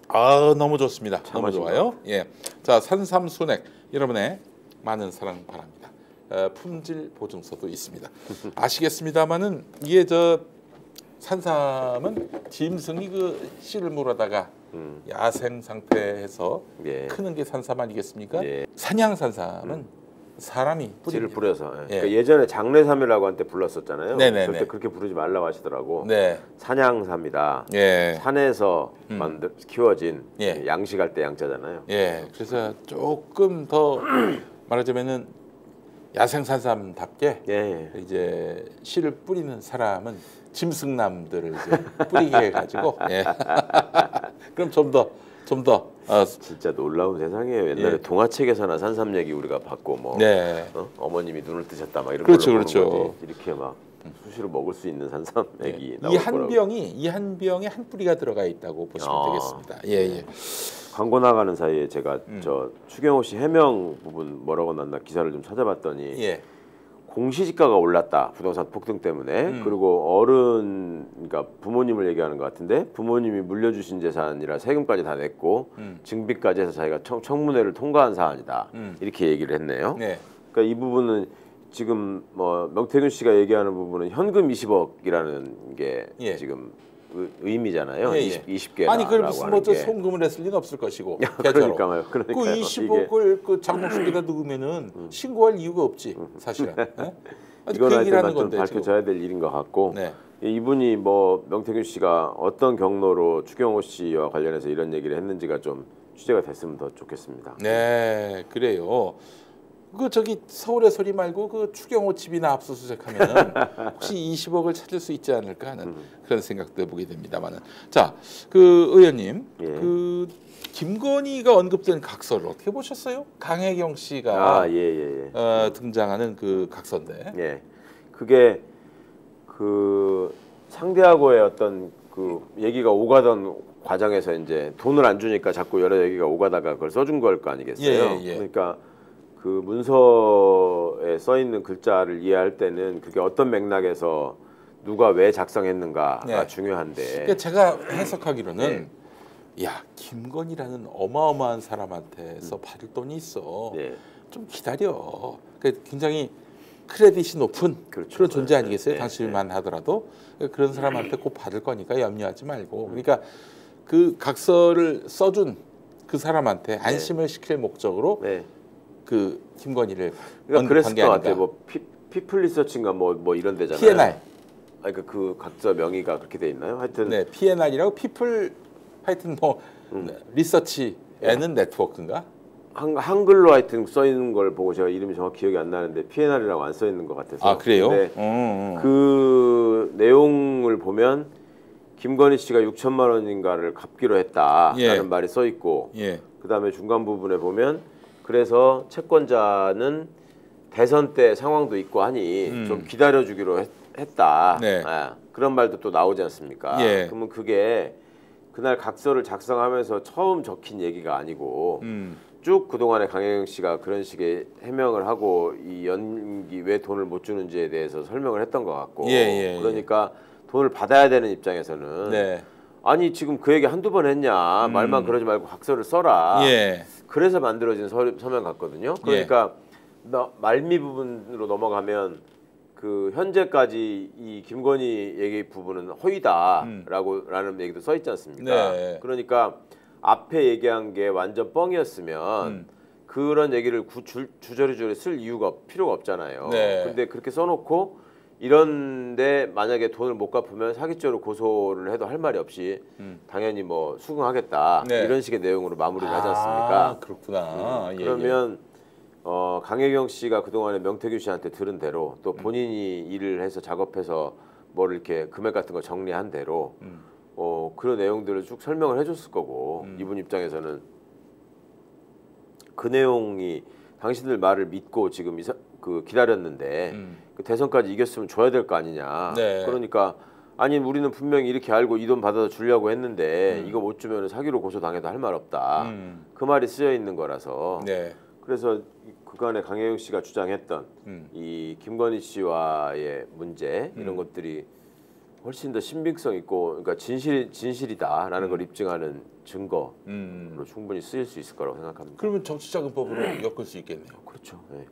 아, 너무 좋습니다. 너무 좋아요. 예. 자, 산삼 순액 여러분의 많은 사랑 바랍니다. 품질 보증서도 있습니다. 아시겠습니다만은 이게 저 산삼은 짐승이 그 씨를 물어다가 야생 상태에서 예. 크는 게 산삼 아니겠습니까? 예. 산양 산삼은 사람이 씨를 뿌립니다. 뿌려서. 예. 예. 그러니까 예전에 장례삼이라고 한때 불렀었잖아요. 네네네. 절대 그렇게 부르지 말라고 하시더라고. 네. 산양삼이다. 예. 산에서 키워진 예. 양식할 때 양자잖아요. 예. 그래서 조금 더 말하자면은 야생 산삼답게 예. 이제 씨를 뿌리는 사람은 짐승남들을 이제 뿌리게 해가지고 예. 그럼 좀 더 진짜 놀라운 세상이에요. 옛날에 예. 동화책에서나 산삼 얘기 우리가 받고 뭐 네. 어머님이 눈을 뜨셨다 막 이런 그렇죠, 걸로 그렇죠. 보는 거지. 이렇게 막 수시로 먹을 수 있는 산삼 얘기 이 한 나올 병이 이 한 병에 한 뿌리가 들어가 있다고 보시면 아. 되겠습니다. 예, 예. 광고 나가는 사이에 제가 저 추경호 씨 해명 부분 뭐라고 났나 기사를 좀 찾아봤더니 예. 공시지가가 올랐다 부동산 폭등 때문에 그리고 어른 그러니까 부모님을 얘기하는 것 같은데 부모님이 물려주신 재산이라 세금까지 다 냈고 증비까지 해서 자기가 청문회를 통과한 사안이다 이렇게 얘기를 했네요. 네. 그러니까 이 부분은 지금 뭐 명태균 씨가 얘기하는 부분은 현금 20억이라는 게 예. 지금 의미잖아요. 예, 예. 20개라고 아니 그럼 무슨 뭐저 게. 송금을 했을 리는 없을 것이고. 그러니까요. 그 20억을 그 장롱속에다 넣으면은 신고할 이유가 없지 사실은. 예? 아주 그 이건 얘기를 하는 하여튼 좀 건데 밝혀져야 될 일인 것 같고 네. 이분이 뭐 명태균 씨가 어떤 경로로 추경호 씨와 관련해서 이런 얘기를 했는지가 좀 취재가 됐으면 더 좋겠습니다. 네, 그래요. 그 저기 서울의 소리 말고 그 추경호 집이나 압수수색하면은 혹시 20억을 찾을 수 있지 않을까 하는 그런 생각도 해보게 됩니다만은 자, 그 의원님, 예. 그 김건희가 언급된 각서를 어떻게 보셨어요? 강혜경 씨가 등장하는 그 각서인데. 예, 그게 그 상대하고의 어떤 그 얘기가 오가던 과정에서 이제 돈을 안 주니까 자꾸 여러 얘기가 오가다가 그걸 써준 걸 거 아니겠어요? 예, 예. 그러니까 그 문서에 써 있는 글자를 이해할 때는 그게 어떤 맥락에서 누가 왜 작성했는가가 네. 중요한데. 그러니까 제가 해석하기로는 야, 김건희라는 어마어마한 사람한테서 받을 돈이 있어. 예. 좀 기다려. 그러니까 굉장히 크레딧이 높은 그렇죠. 그런 존재 아니겠어요? 네, 당신만 하더라도 그런 사람한테 꼭 받을 거니까 염려하지 말고. 그러니까 그 각서를 써준 그 사람한테 안심을 시킬 목적으로 네. 그 김건희를 그러니까 그랬을 언급한 게 것 아닌가. 같아요. 뭐 피플 리서치인가 뭐 이런 데잖아요. PNR. 아니 그 각자 명의가 그렇게 돼 있나요? 하여튼 네, PNR이라고 피플 하여튼 뭐 리서치 애는 네트워크인가? 한글로 하여튼 써 있는 걸 보고 제가 이름이 정확히 기억이 안 나는데 PNR이라고 안 써 있는 것 같아서. 아, 그래요? 근데 그 내용을 보면 김건희 씨가 6천만 원인가를 갚기로 했다라는 예. 말이 써 있고 예. 그다음에 중간 부분에 보면 그래서 채권자는 대선 때 상황도 있고 하니 좀 기다려주기로 했다. 네. 그런 말도 또 나오지 않습니까? 예. 그러면 그게 그날 각서를 작성하면서 처음 적힌 얘기가 아니고 쭉 그동안에 강혜경 씨가 그런 식의 해명을 하고 이 연기 왜 돈을 못 주는지에 대해서 설명을 했던 것 같고 그러니까 돈을 받아야 되는 입장에서는 네. 아니 지금 그 얘기 한두 번 했냐 말만 그러지 말고 각서를 써라. 예. 그래서 만들어진 서면 같거든요. 그러니까 말미 부분으로 넘어가면 그 현재까지 이 김건희 얘기 부분은 허위다라는 얘기도 써 있지 않습니까? 네. 그러니까 앞에 얘기한 게 완전 뻥이었으면 그런 얘기를 주저리주저리 쓸 이유가 필요가 없잖아요. 네. 근데 그렇게 써놓고 이런데 만약에 돈을 못 갚으면 사기죄로 고소를 해도 할 말이 없이 당연히 뭐 수긍하겠다 네. 이런 식의 내용으로 마무리를 하지 않습니까? 그렇구나. 그러면 강혜경 씨가 그동안에 명태균 씨한테 들은 대로 또 본인이 일을 해서 작업해서 뭘 이렇게 금액 같은 거 정리한 대로 그런 내용들을 쭉 설명을 해줬을 거고 이분 입장에서는 그 내용이 당신들 말을 믿고 지금 기다렸는데 그 대선까지 이겼으면 줘야 될 거 아니냐. 네. 그러니까 아니 우리는 분명히 이렇게 알고 이 돈 받아서 주려고 했는데 이거 못 주면 사기로 고소당해도 할 말 없다. 그 말이 쓰여 있는 거라서 네. 그래서 그간에 강혜경 씨가 주장했던 이 김건희 씨와의 문제 이런 것들이 훨씬 더 신빙성 있고 그러니까 진실이다라는 걸 입증하는 증거로 충분히 쓰일 수 있을 거라고 생각합니다. 그러면 정치자금법으로 엮을 수 있겠네요. 그렇죠. 네.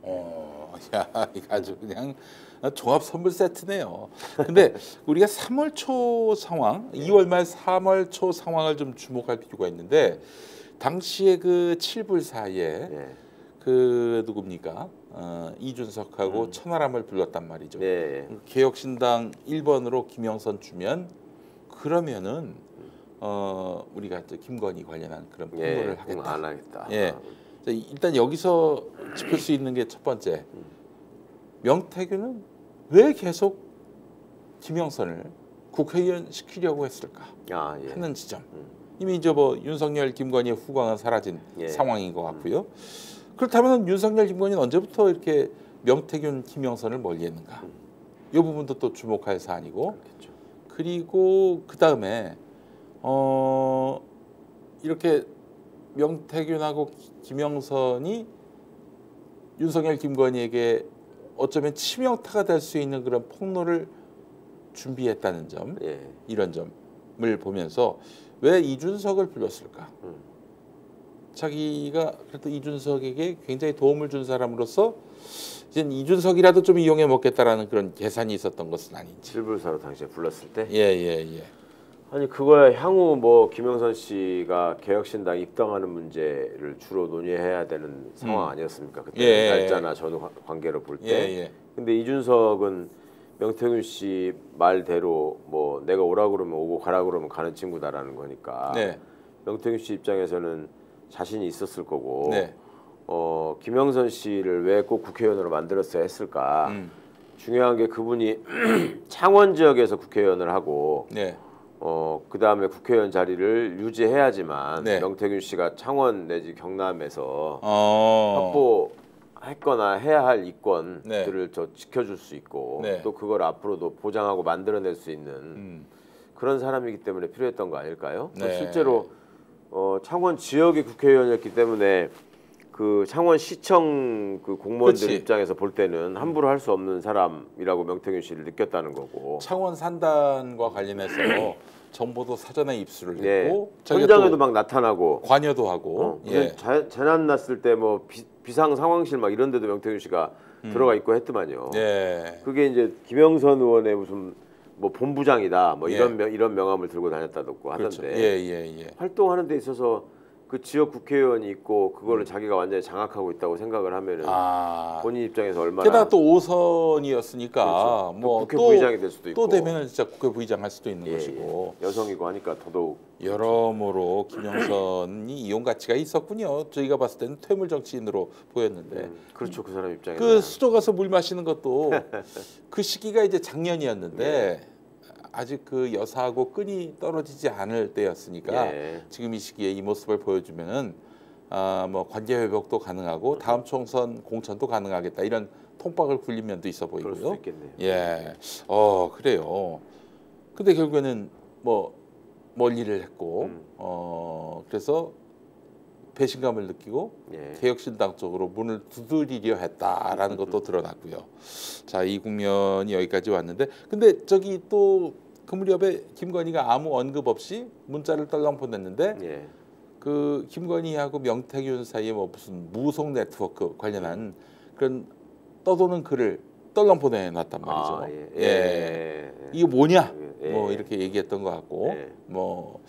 야, 이거 아주 그냥 종합 선물 세트네요. 근데 우리가 3월 초 상황, 2월 말 3월 초 상황을 좀 주목할 필요가 있는데 당시에 그 7불 사이에 그 누굽니까? 이준석하고 천하람을 불렀단 말이죠. 개혁신당 1번으로 김영선 주면 그러면은 우리가 또 김건희 관련한 그런 폭로를 하겠다. 안 하겠다. 예. 일단 여기서 짚을 수 있는 게 첫 번째. 명태균은 왜 계속 김영선을 국회의원 시키려고 했을까 하는 지점. 이미 이제 뭐 윤석열, 김건희의 후광은 사라진 상황인 것 같고요. 그렇다면 윤석열, 김건희는 언제부터 이렇게 명태균, 김영선을 멀리했는가? 이 부분도 또 주목할 사안이고. 그렇겠죠. 그리고 그 다음에 이렇게 명태균하고 김영선이 윤석열, 김건희에게 어쩌면 치명타가 될 수 있는 그런 폭로를 준비했다는 점, 이런 점을 보면서 왜 이준석을 불렀을까? 자기가 그래도 이준석에게 굉장히 도움을 준 사람으로서 이제 이준석이라도 좀 이용해 먹겠다라는 그런 계산이 있었던 것은 아닌지. 7불사로 당시에 불렀을 때? 예. 아니 그거야 향후 뭐 김영선 씨가 개혁신당 입당하는 문제를 주로 논의해야 되는 상황 아니었습니까? 그때 날짜나 전후 관계를 볼 때. 근데 이준석은 명태균 씨 말대로 뭐 내가 오라 그러면 오고 가라 그러면 가는 친구다라는 거니까. 명태균 씨 입장에서는 자신이 있었을 거고. 김영선 씨를 왜 꼭 국회의원으로 만들었어야 했을까? 중요한 게 그분이 창원 지역에서 국회의원을 하고. 그 다음에 국회의원 자리를 유지해야지만 명태균 씨가 창원 내지 경남에서 확보했거나 해야 할 이권들을 저 지켜줄 수 있고 또 그걸 앞으로도 보장하고 만들어낼 수 있는 그런 사람이기 때문에 필요했던 거 아닐까요? 실제로 창원 지역의 국회의원이었기 때문에 그 창원시청 그 공무원들 입장에서 볼 때는 함부로 할 수 없는 사람이라고 명태균 씨를 느꼈다는 거고. 창원 산단과 관련해서 정보도 사전에 입수를 했고 현장에도 막 나타나고 관여도 하고 재난 났을 때 뭐 비상 상황실 막 이런 데도 명태균 씨가 들어가 있고 했더만요. 그게 이제 김영선 의원의 무슨 뭐 본부장이다 뭐 이런 명함을 들고 다녔다고 하던데 활동하는 데 있어서 그 지역 국회의원이 있고 그거를 자기가 완전히 장악하고 있다고 생각을 하면은 본인 입장에서 얼마나 게다가 또 5선이었으니까 뭐 국회 부의장이 될 수도 있고 또 되면은 진짜 국회 부의장 할 수도 있는 것이고 여성이고 하니까 더더욱 여러모로 김영선이 이용 가치가 있었군요. 저희가 봤을 때는 퇴물 정치인으로 보였는데 그렇죠. 그 사람 입장에서 그 수도 가서 물 마시는 것도 그 시기가 이제 작년이었는데 아직 그 여사하고 끈이 떨어지지 않을 때였으니까 지금 이 시기에 이 모습을 보여주면은 뭐 관계 회복도 가능하고 다음 총선 공천도 가능하겠다 이런 통박을 굴린 면도 있어 그럴 수도 보이고요. 있겠네요. 예, 그래요. 근데 결국에는 뭐 멀리를 했고, 그래서 배신감을 느끼고 예. 개혁신당 쪽으로 문을 두드리려 했다라는 것도 드러났고요. 자, 이 국면이 여기까지 왔는데, 근데 저기 또 그 무렵에 김건희가 아무 언급 없이 문자를 떨렁 보냈는데, 예. 그 김건희하고 명태균 사이에 뭐 무슨 무속 네트워크 관련한 그런 떠도는 글을 떨렁 보내놨단 말이죠. 아, 예. 예. 예. 이게 뭐냐? 예. 뭐 이렇게 얘기했던 것 같고, 예. 뭐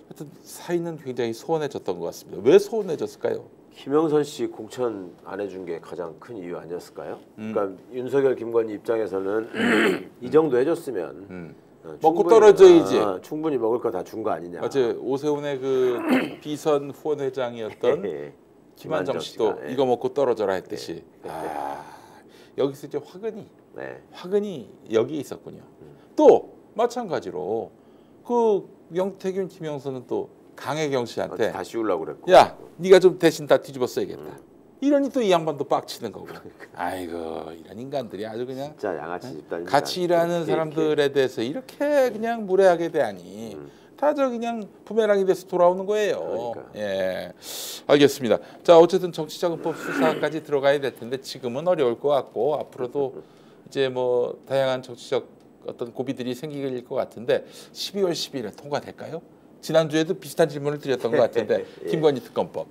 하여튼 사이는 굉장히 소원해졌던 것 같습니다. 왜 소원해졌을까요? 김영선 씨 공천 안 해준 게 가장 큰 이유 아니었을까요? 그러니까 윤석열, 김건희 입장에서는 이 정도 해줬으면 먹고 충분히, 떨어져야지. 충분히 먹을 거 다 준 거 아니냐. 어제 오세훈의 그 비선 후원회장이었던 예. 김한정 씨도 씨가, 예. 이거 먹고 떨어져라 했듯이 여기서 이제 네. 화근이 여기에 있었군요. 또 마찬가지로 그 명태균, 김영선은 또 강혜경 씨한테 다 씌우려고 그랬고. 야, 네가 좀 대신 다 뒤집어 써야겠다. 이러니 또 이 양반도 빡치는 거고. 아이고, 이런 인간들이 아주 그냥 진짜 양아치 집단입니다. 같이 일하는 사람들에 대해서 이렇게 그냥 무례하게 대하니 다 저 그냥 부메랑이 돼서 돌아오는 거예요. 그러니까요. 예, 알겠습니다. 자, 어쨌든 정치자금법 수사까지 들어가야 될 텐데 지금은 어려울 것 같고 앞으로도 이제 뭐 다양한 정치적 어떤 고비들이 생길 것 같은데 12월 10일에 통과될까요? 지난주에도 비슷한 질문을 드렸던 것 같은데 예. 김건희 특검법.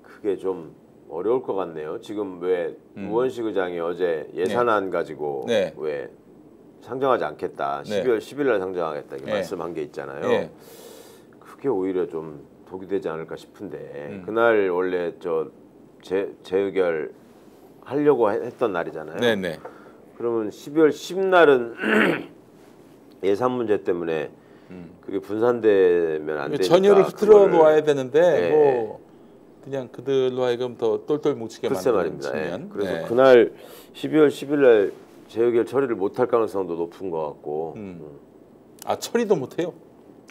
그게 좀 어려울 것 같네요. 지금 왜 우원식 의장이 어제 예산안 가지고 네. 왜 상정하지 않겠다. 네. 12월 10일 날 상정하겠다. 이렇게 네. 말씀한 게 있잖아요. 네. 그게 오히려 좀 독이 되지 않을까 싶은데 그날 원래 저 재의결 하려고 했던 날이잖아요. 네네. 그러면 12월 10날은 예산 문제 때문에 그게 분산되면 안 되니까 전열을 흐트러 그거를- 놓아야 되는데 네. 뭐 그냥 그들로 하여금 더 똘똘 뭉치게 글쎄 만드는 말입니다. 예. 측면. 그래서 네. 그날 12월 10일 날 재의결 처리를 못할 가능성도 높은 것 같고. 아, 처리도 못해요.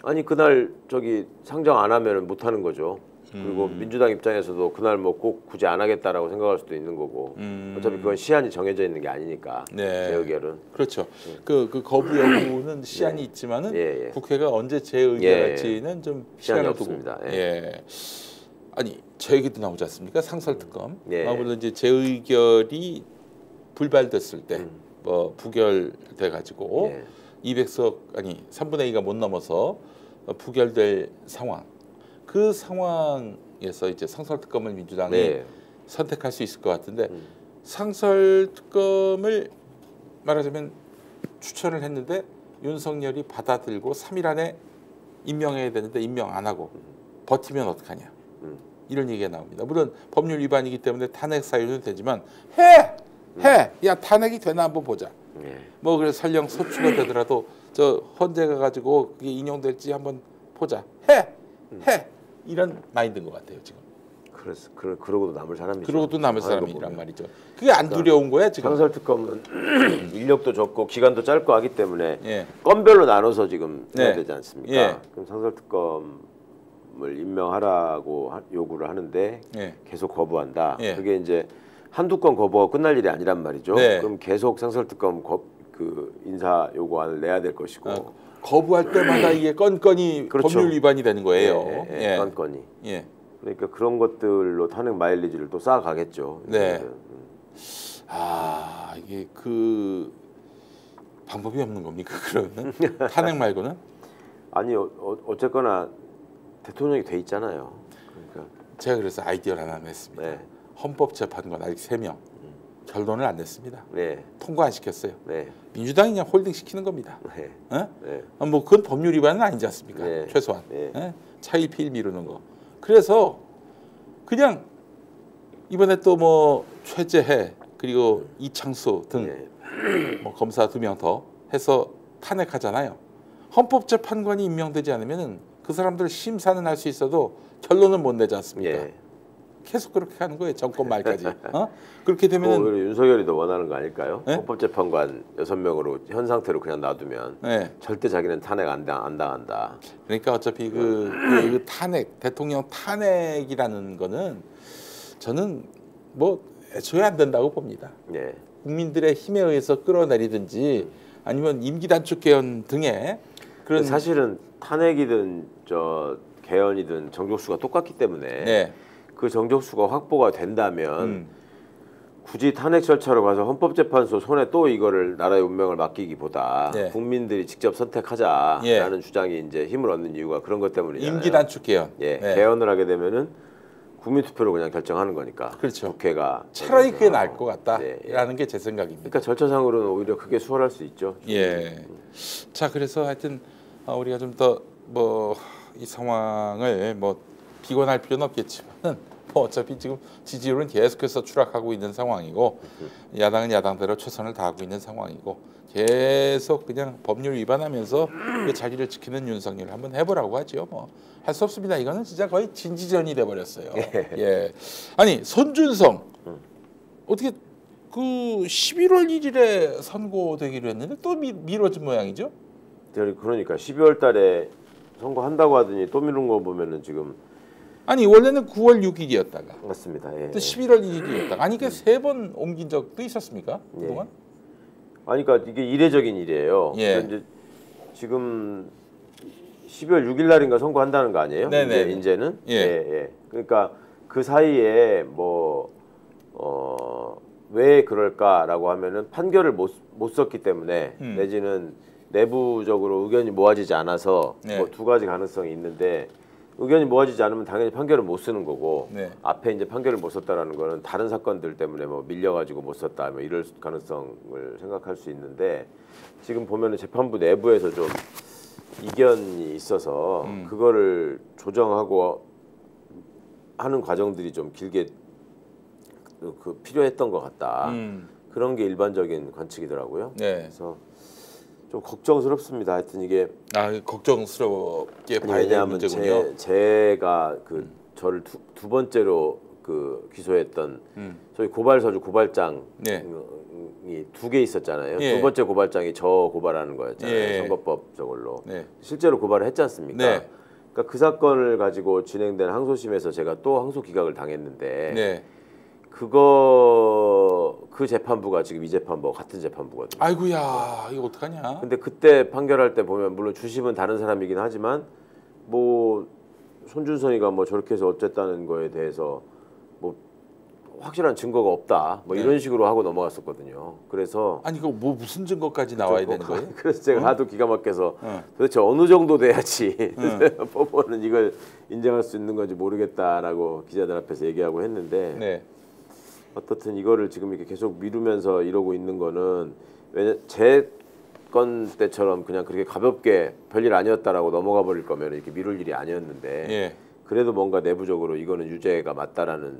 아니 그날 저기 상정 안 하면은 못 하는 거죠. 그리고 민주당 입장에서도 그날 뭐 꼭 굳이 안 하겠다라고 생각할 수도 있는 거고. 어차피 그건 시한이 정해져 있는 게 아니니까. 네. 재의결은. 그렇죠. 그 거부 여부는 시한이 있지만은 예, 예. 국회가 언제 재의결할지는 좀 시한이 시간을 두고. 없습니다. 예. 아니 저 얘기도 나오지 않습니까? 상설특검. 예. 아무래도 이제 재의결이 불발됐을 때 뭐 부결돼 가지고 예. 200석 아니 3분의 2가 못 넘어서 부결될 상황. 그 상황에서 이제 상설특검을 민주당이 네. 선택할 수 있을 것 같은데 상설특검을 말하자면 추천을 했는데 윤석열이 받아들고 3일 안에 임명해야 되는데 임명 안 하고 버티면 어떡하냐 이런 얘기가 나옵니다. 물론 법률 위반이기 때문에 탄핵 사유는 되지만 야 탄핵이 되나 한번 보자. 예. 뭐 그래서 설령 소추가 되더라도 저 헌재가 가지고 그게 인용될지 한번 보자. 해 이런 마인드인 것 같아요 지금. 그래서 그러고도 남을 사람이죠. 그러고도 남을 하는 거 사람이란 보면. 말이죠. 그게 안 두려운 거야 지금. 상설특검은 인력도 적고 기간도 짧고 하기 때문에 예. 건별로 나눠서 지금 해야 네. 되지 않습니까? 예. 그럼 상설특검을 임명하라고 요구를 하는데 예. 계속 거부한다. 예. 그게 이제 한두 건 거부하고 끝날 일이 아니란 말이죠. 네. 그럼 계속 상설특검 그 인사 요구안을 내야 될 것이고. 거부할 때마다 이게 건건이 그렇죠. 법률 위반이 되는 거예요. 예, 건건이. 예. 그러니까 그런 것들로 탄핵 마일리지를 또 쌓아가겠죠. 네. 아 이게 그 방법이 없는 겁니까? 그러면 탄핵 말고는 아니 어쨌거나 대통령이 돼 있잖아요. 그러니까 제가 그래서 아이디어를 하나 냈습니다. 네. 헌법재판관 아직 3명 결론을 안 냈습니다. 네. 통과 안 시켰어요. 네. 민주당이 그냥 홀딩 시키는 겁니다. 네. 어? 네. 뭐 그건 법률 위반은 아니지 않습니까? 네. 최소한 네. 예? 차일피일 미루는 거. 그래서 그냥 이번에 또 뭐 최재해 그리고 이창수 등 네. 뭐 검사 2명 더 해서 탄핵하잖아요. 헌법재판관이 임명되지 않으면은 그 사람들 심사는 할 수 있어도 결론은 못 내지 않습니까? 예. 계속 그렇게 하는 거예요. 정권 말까지. 그렇게 되면은 오히려 윤석열이 더 원하는 거 아닐까요? 네? 헌법재판관 6명으로 현 상태로 그냥 놔두면 네. 절대 자기는 탄핵 안 당한다. 그러니까 어차피 그 탄핵, 대통령 탄핵이라는 거는 저는 뭐 애초에 안 된다고 봅니다. 예. 국민들의 힘에 의해서 끌어내리든지 아니면 임기 단축 개헌 등의 그런 사실은 탄핵이든 저 개헌이든 정족수가 똑같기 때문에 네. 그 정족수가 확보가 된다면 굳이 탄핵 절차로 가서 헌법재판소 손에 또 이거를 나라의 운명을 맡기기보다 네. 국민들이 직접 선택하자라는 예. 주장이 이제 힘을 얻는 이유가 그런 것 때문이잖아요. 임기 단축 개헌. 예, 네. 개헌을 하게 되면은 국민 투표로 그냥 결정하는 거니까. 그렇죠. 국회가 차라리 그게 나을 것 예, 예. 같다라는 게 제 생각입니다. 그러니까 절차상으로는 오히려 크게 수월할 수 있죠. 예. 자, 그래서 하여튼 우리가 좀 더 뭐 이 상황을 뭐 비관할 필요는 없겠지만 뭐 어차피 지금 지지율은 계속해서 추락하고 있는 상황이고 야당은 야당대로 최선을 다하고 있는 상황이고 계속 그냥 법률 위반하면서 그 자기를 지키는 윤석열을 한번 해보라고 하죠. 뭐 할 수 없습니다. 이거는 진짜 거의 진지전이 돼 버렸어요. 예. 아니 손준성 어떻게 그 11월 1일에 선고되기로 했는데 또 미뤄진 모양이죠? 그러니까 12월 달에 선거한다고 하더니 또 미룬 거 보면은 지금 아니 원래는 9월 6일이었다가 맞습니다. 예. 또 11월 1일이었다가 아니 그 세 번 옮긴 적도 있었습니까? 예. 그동안? 아니 그러니까 이게 이례적인 일이에요. 예. 이제 지금 12월 6일 날인가 선거한다는 거 아니에요? 네네. 이제는 예. 예. 그러니까 그 사이에 뭐 왜 그럴까라고 하면은 판결을 못 썼기 때문에 내지는 내부적으로 의견이 모아지지 않아서 네. 뭐 두 가지 가능성이 있는데 의견이 모아지지 않으면 당연히 판결을 못 쓰는 거고 네. 앞에 이제 판결을 못 썼다라는 거는 다른 사건들 때문에 뭐 밀려가지고 못 썼다 뭐 이럴 가능성을 생각할 수 있는데 지금 보면은 재판부 내부에서 좀 이견이 있어서 그거를 조정하고 하는 과정들이 좀 길게 필요했던 것 같다. 그런 게 일반적인 관측이더라고요. 네. 그래서 좀 걱정스럽습니다. 하여튼 이게 걱정스럽게 봐야 될 왜냐하면 문제군요. 제가 그 저를 두 번째로 그 기소했던 소위 고발서주 고발장이 네. 두 개 있었잖아요. 예. 두 번째 고발장이 저 고발하는 거였잖아요. 예. 선거법 저걸로 네. 실제로 고발을 했지 않습니까? 네. 그러니까 그 사건을 가지고 진행된 항소심에서 제가 또 항소 기각을 당했는데 네. 그 재판부가 지금 이 재판부와 같은 재판부거든요. 아이고야 이거 어떡하냐? 근데 그때 판결할 때 보면 물론 주심은 다른 사람이긴 하지만 뭐 손준성이가 뭐 저렇게 해서 어쨌다는 거에 대해서 뭐 확실한 증거가 없다 뭐 네. 이런 식으로 하고 넘어갔었거든요. 그래서 아니 이거 뭐 무슨 증거까지 나와야 되는 거예요? 그래서 제가 하도 기가 막혀서 어. 도대체 어느 정도 돼야지 법원은 이걸 인정할 수 있는 건지 모르겠다라고 기자들 앞에서 얘기하고 했는데 네. 어떻든 이거를 지금 이렇게 계속 미루면서 이러고 있는 거는 왜냐 제 건 때처럼 그냥 그렇게 가볍게 별일 아니었다라고 넘어가 버릴 거면 이렇게 미룰 일이 아니었는데 예. 그래도 뭔가 내부적으로 이거는 유죄가 맞다라는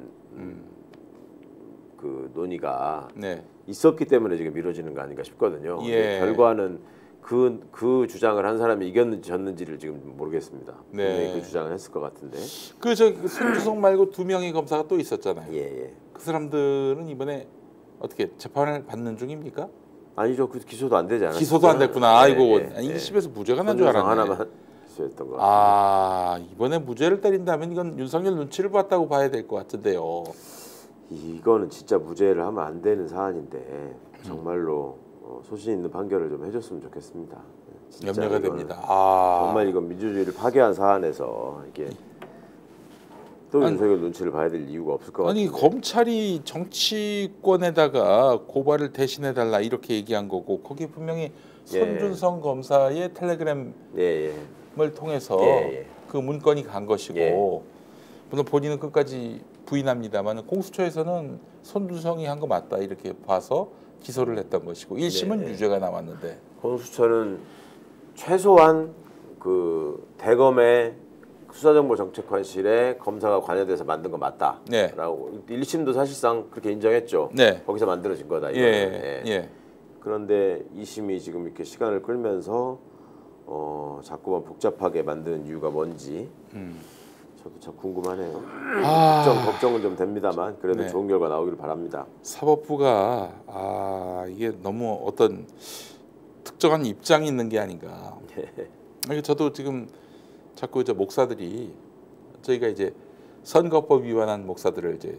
그 논의가 네. 있었기 때문에 지금 미뤄지는 거 아닌가 싶거든요. 예. 결과는 그 주장을 한 사람이 이겼는지 졌는지를 지금 모르겠습니다. 네. 분명히 그 주장을 했을 것 같은데. 손주성 말고 두 명의 검사가 또 있었잖아요. 예. 그 사람들은 이번에 어떻게 재판을 받는 중입니까? 아니죠. 그 기소도 안 되지 않았어요. 기소도 안 됐구나. 아이고, 예. 1심에서 무죄가 난 줄 손준성 알았네. 하나만 기소했던 거 같아요. 이번에 무죄를 때린다면 이건 윤석열 눈치를 봤다고 봐야 될 것 같은데요. 이거는 진짜 무죄를 하면 안 되는 사안인데 정말로 소신 있는 판결을 좀 해줬으면 좋겠습니다. 진짜 염려가 이거는 됩니다. 정말 이건 민주주의를 파괴한 사안에서 이게 또 윤석열 눈치를 봐야 될 이유가 없을 것 아니 같아요. 검찰이 정치권에다가 고발을 대신해달라 이렇게 얘기한 거고 거기 분명히 손준성 검사의 텔레그램을 예. 통해서 예. 그 문건이 간 것이고 예. 물론 본인은 끝까지 부인합니다만 공수처에서는 손준성이 한 거 맞다 이렇게 봐서 기소를 했던 것이고 1심은 유죄가 나왔는데 공수처는 최소한 그 대검의 수사정보정책관실에 검사가 관여돼서 만든 거 맞다라고 네. 1심도 사실상 그렇게 인정했죠. 네. 거기서 만들어진 거다. 이거는. 예. 그런데 2심이 지금 이렇게 시간을 끌면서 자꾸만 복잡하게 만드는 이유가 뭔지 저도 참 궁금하네요. 아, 걱정은 좀 됩니다만 그래도 네. 좋은 결과 나오길 바랍니다. 사법부가 이게 너무 어떤 특정한 입장이 있는 게 아닌가. 이게 저도 지금 자꾸 저 목사들이 저희가 이제 선거법 위반한 목사들을 이제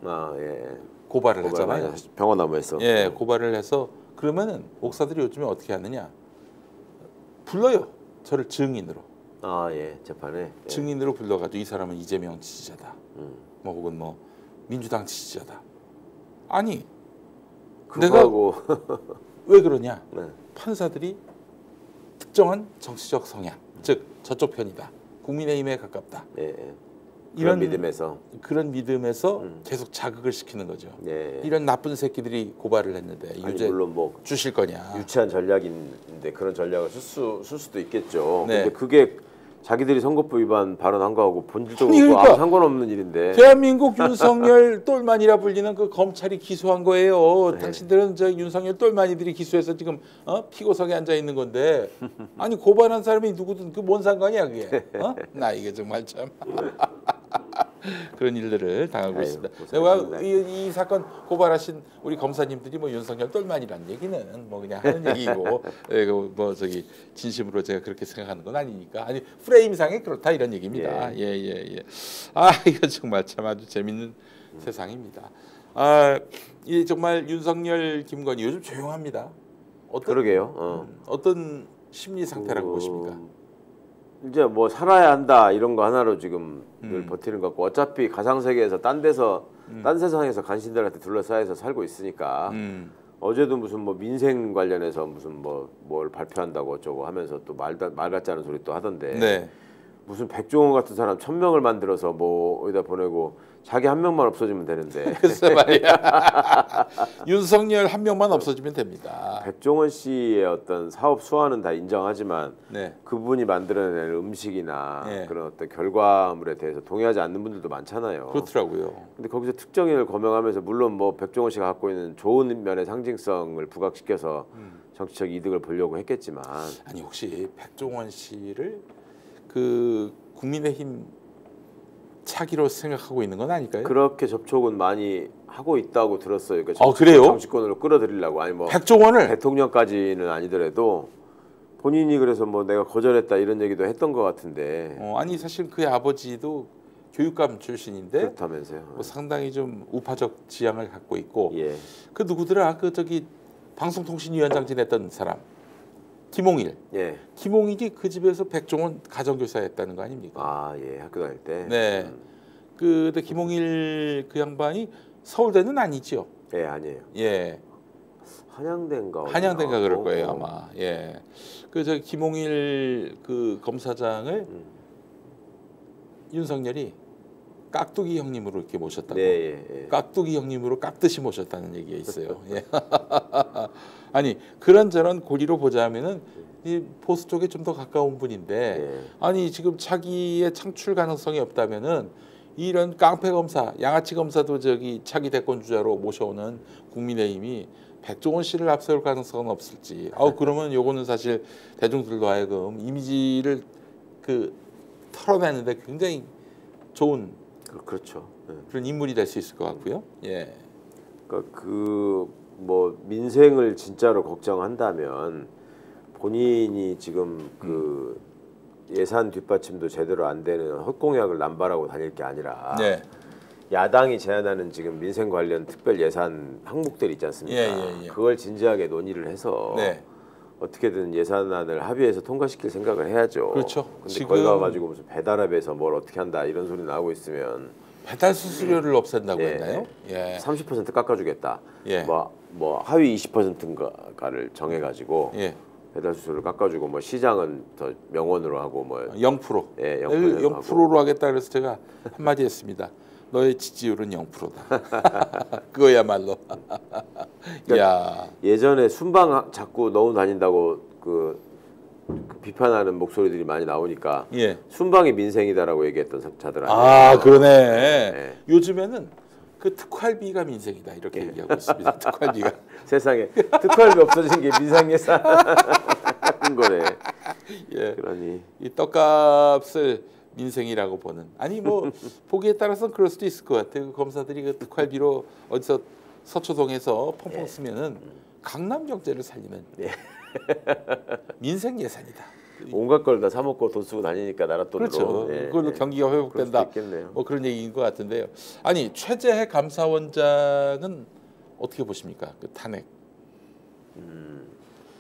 예. 고발을 고발 많이 하잖아요. 하시- 평화나무에서. 예, 고발을 해서 그러면은 목사들이 요즘에 어떻게 하느냐? 불러요. 저를 증인으로. 예. 재판에. 예. 증인으로 불러가지고 이 사람은 이재명 지지자다. 음. 뭐 혹은 뭐 민주당 지지자다. 아니 그거하고 왜 그러냐? 네. 판사들이 특정한 정치적 성향, 즉 저쪽 편이다. 국민의힘에 가깝다. 예. 예. 이런 그런 믿음에서 계속 자극을 시키는 거죠. 예. 이런 나쁜 새끼들이 고발을 했는데 아니, 유죄 물론 뭐 주실 거냐? 유치한 전략인데 그런 전략을 쓸 수도 있겠죠. 네. 근데 그게 자기들이 선거법 위반 발언한 거하고 본질적으로 아니, 그러니까 아무 상관없는 일인데. 대한민국 윤석열 똘만이라 불리는 그 검찰이 기소한 거예요. 네. 당신들은 저 윤석열 똘만이들이 기소해서 지금 피고석에 앉아 있는 건데 아니 고발한 사람이 누구든 그 뭔 상관이야 그게? 나 이게 정말 참 그런 일들을 당하고 아유, 있습니다. 고생하십니다. 이 사건 고발하신 우리 검사님들이 뭐 윤석열 똘만이란 얘기는 뭐 그냥 하는 얘기고 뭐 저기 진심으로 제가 그렇게 생각하는 건 아니니까 아니 프레임상에 그렇다 이런 얘기입니다. 예. 이거 정말 참 아주 재밌는 세상입니다. 이 정말 윤석열 김건희 요즘 조용합니다. 그러게요. 어떤 심리 상태라고 보십니까? 이제 뭐 살아야 한다 이런 거 하나로 지금 늘 버티는 것 같고 어차피 가상 세계에서 딴 세상에서 간신들한테 둘러싸여서 살고 있으니까 어제도 무슨 뭐 민생 관련해서 무슨 뭘 발표한다고 어쩌고 하면서 또 말 같지 않은 소리 또 하던데 네. 무슨 백종원 같은 사람 1000명을 만들어서 뭐 어디다 보내고 자기 한 명만 없어지면 되는데 글쎄 말이야. 윤석열 한 명만 없어지면 됩니다. 백종원 씨의 어떤 사업 수완은 다 인정하지만 네. 그분이 만들어낸 음식이나 네. 그런 어떤 결과물에 대해서 동의하지 않는 분들도 많잖아요. 그렇더라고요. 근데 거기서 특정인을 거명하면서 물론 뭐 백종원 씨가 갖고 있는 좋은 면의 상징성을 부각시켜서 정치적 이득을 보려고 했겠지만 아니 혹시 백종원 씨를 그 국민의힘 차기로 생각하고 있는 건 아닐까요? 그렇게 접촉은 많이 하고 있다고 들었어요. 그러니까 그래요? 정치권으로 끌어들이려고 아니 뭐 백종원을 대통령까지는 아니더라도 본인이 그래서 뭐 내가 거절했다 이런 얘기도 했던 것 같은데 아니 사실 그의 아버지도 교육감 출신인데 그렇다면서요. 뭐 상당히 좀 우파적 지향을 갖고 있고 예. 그 누구더라 그 저기 방송통신위원장 지냈던 사람 김홍일. 예. 김홍일이 그 집에서 백종원 가정교사였다는 거 아닙니까? 예. 학교 다닐 때. 네. 근데 김홍일 그 양반이 서울대는 아니죠. 예, 아니에요. 예. 한양대인가 한양대인가 그럴 거예요 아마. 예. 그 저 김홍일 그 검사장을 윤석열이 깍두기 형님으로 이렇게 모셨다고. 네, 깍두기 형님으로 깍듯이 모셨다는 얘기가 있어요. 예. 아니 그런저런 고리로 보자면은 이 보수 쪽에 좀 더 가까운 분인데 아니 지금 차기의 창출 가능성이 없다면은 이런 깡패 검사, 양아치 검사도 저기 차기 대권 주자로 모셔오는 국민의힘이 백종원 씨를 앞세울 가능성은 없을지. 그러면 요거는 사실 대중들로 하여금 이미지를 그 털어내는데 굉장히 좋은 그렇죠. 그런 인물이 될 수 있을 것 같고요. 예. 그러니까 뭐 민생을 진짜로 걱정한다면 본인이 지금 그 예산 뒷받침도 제대로 안 되는 헛공약을 남발하고 다닐 게 아니라 네. 야당이 제안하는 지금 민생 관련 특별 예산 항목들 있지 않습니까? 예. 그걸 진지하게 논의를 해서 네. 어떻게든 예산안을 합의해서 통과시킬 생각을 해야죠. 그렇죠. 근데 지금 거기 가가지고 무슨 배달앱에서 뭘 어떻게 한다 이런 소리 나오고 있으면 배달 수수료를 없앤다고 했나요? 예. 30% 깎아주겠다. 예. 뭐 하위 20%인가를 정해가지고 예. 배달 수수료를 깎아주고 뭐 시장은 더 명원으로 하고 뭐 0%. 예, 0% 0%로 하겠다 그래서 제가 한마디 했습니다. 너의 지지율은 0%다. 그거야말로. 야. 예전에 순방 자꾸 넣어 다닌다고 그 비판하는 목소리들이 많이 나오니까 예. 순방이 민생이다라고 얘기했던 자들한테 그러네. 네. 요즘에는 그 특활비가 민생이다 이렇게 얘기하고 있습니다. 특활비가. 세상에 특활비 없어진 게 민생 예산 같은 거네. 예. 그러니 이 떡값을 민생이라고 보는 아니 뭐 보기에 따라서는 그럴 수도 있을 것 같아요. 검사들이 그 특활비로 어디서 서초동에서 펑펑 예. 쓰면은 강남 경제를 살리는 민생 예산이다. 온갖 걸 다 사 먹고 돈 쓰고 다니니까 나라 돈으로. 그렇죠. 예, 그걸로 예. 경기가 회복된다. 그럴 수도 있겠네요. 뭐 그런 얘기인 것 같은데요. 아니 최재해 감사원장은 어떻게 보십니까? 그 탄핵.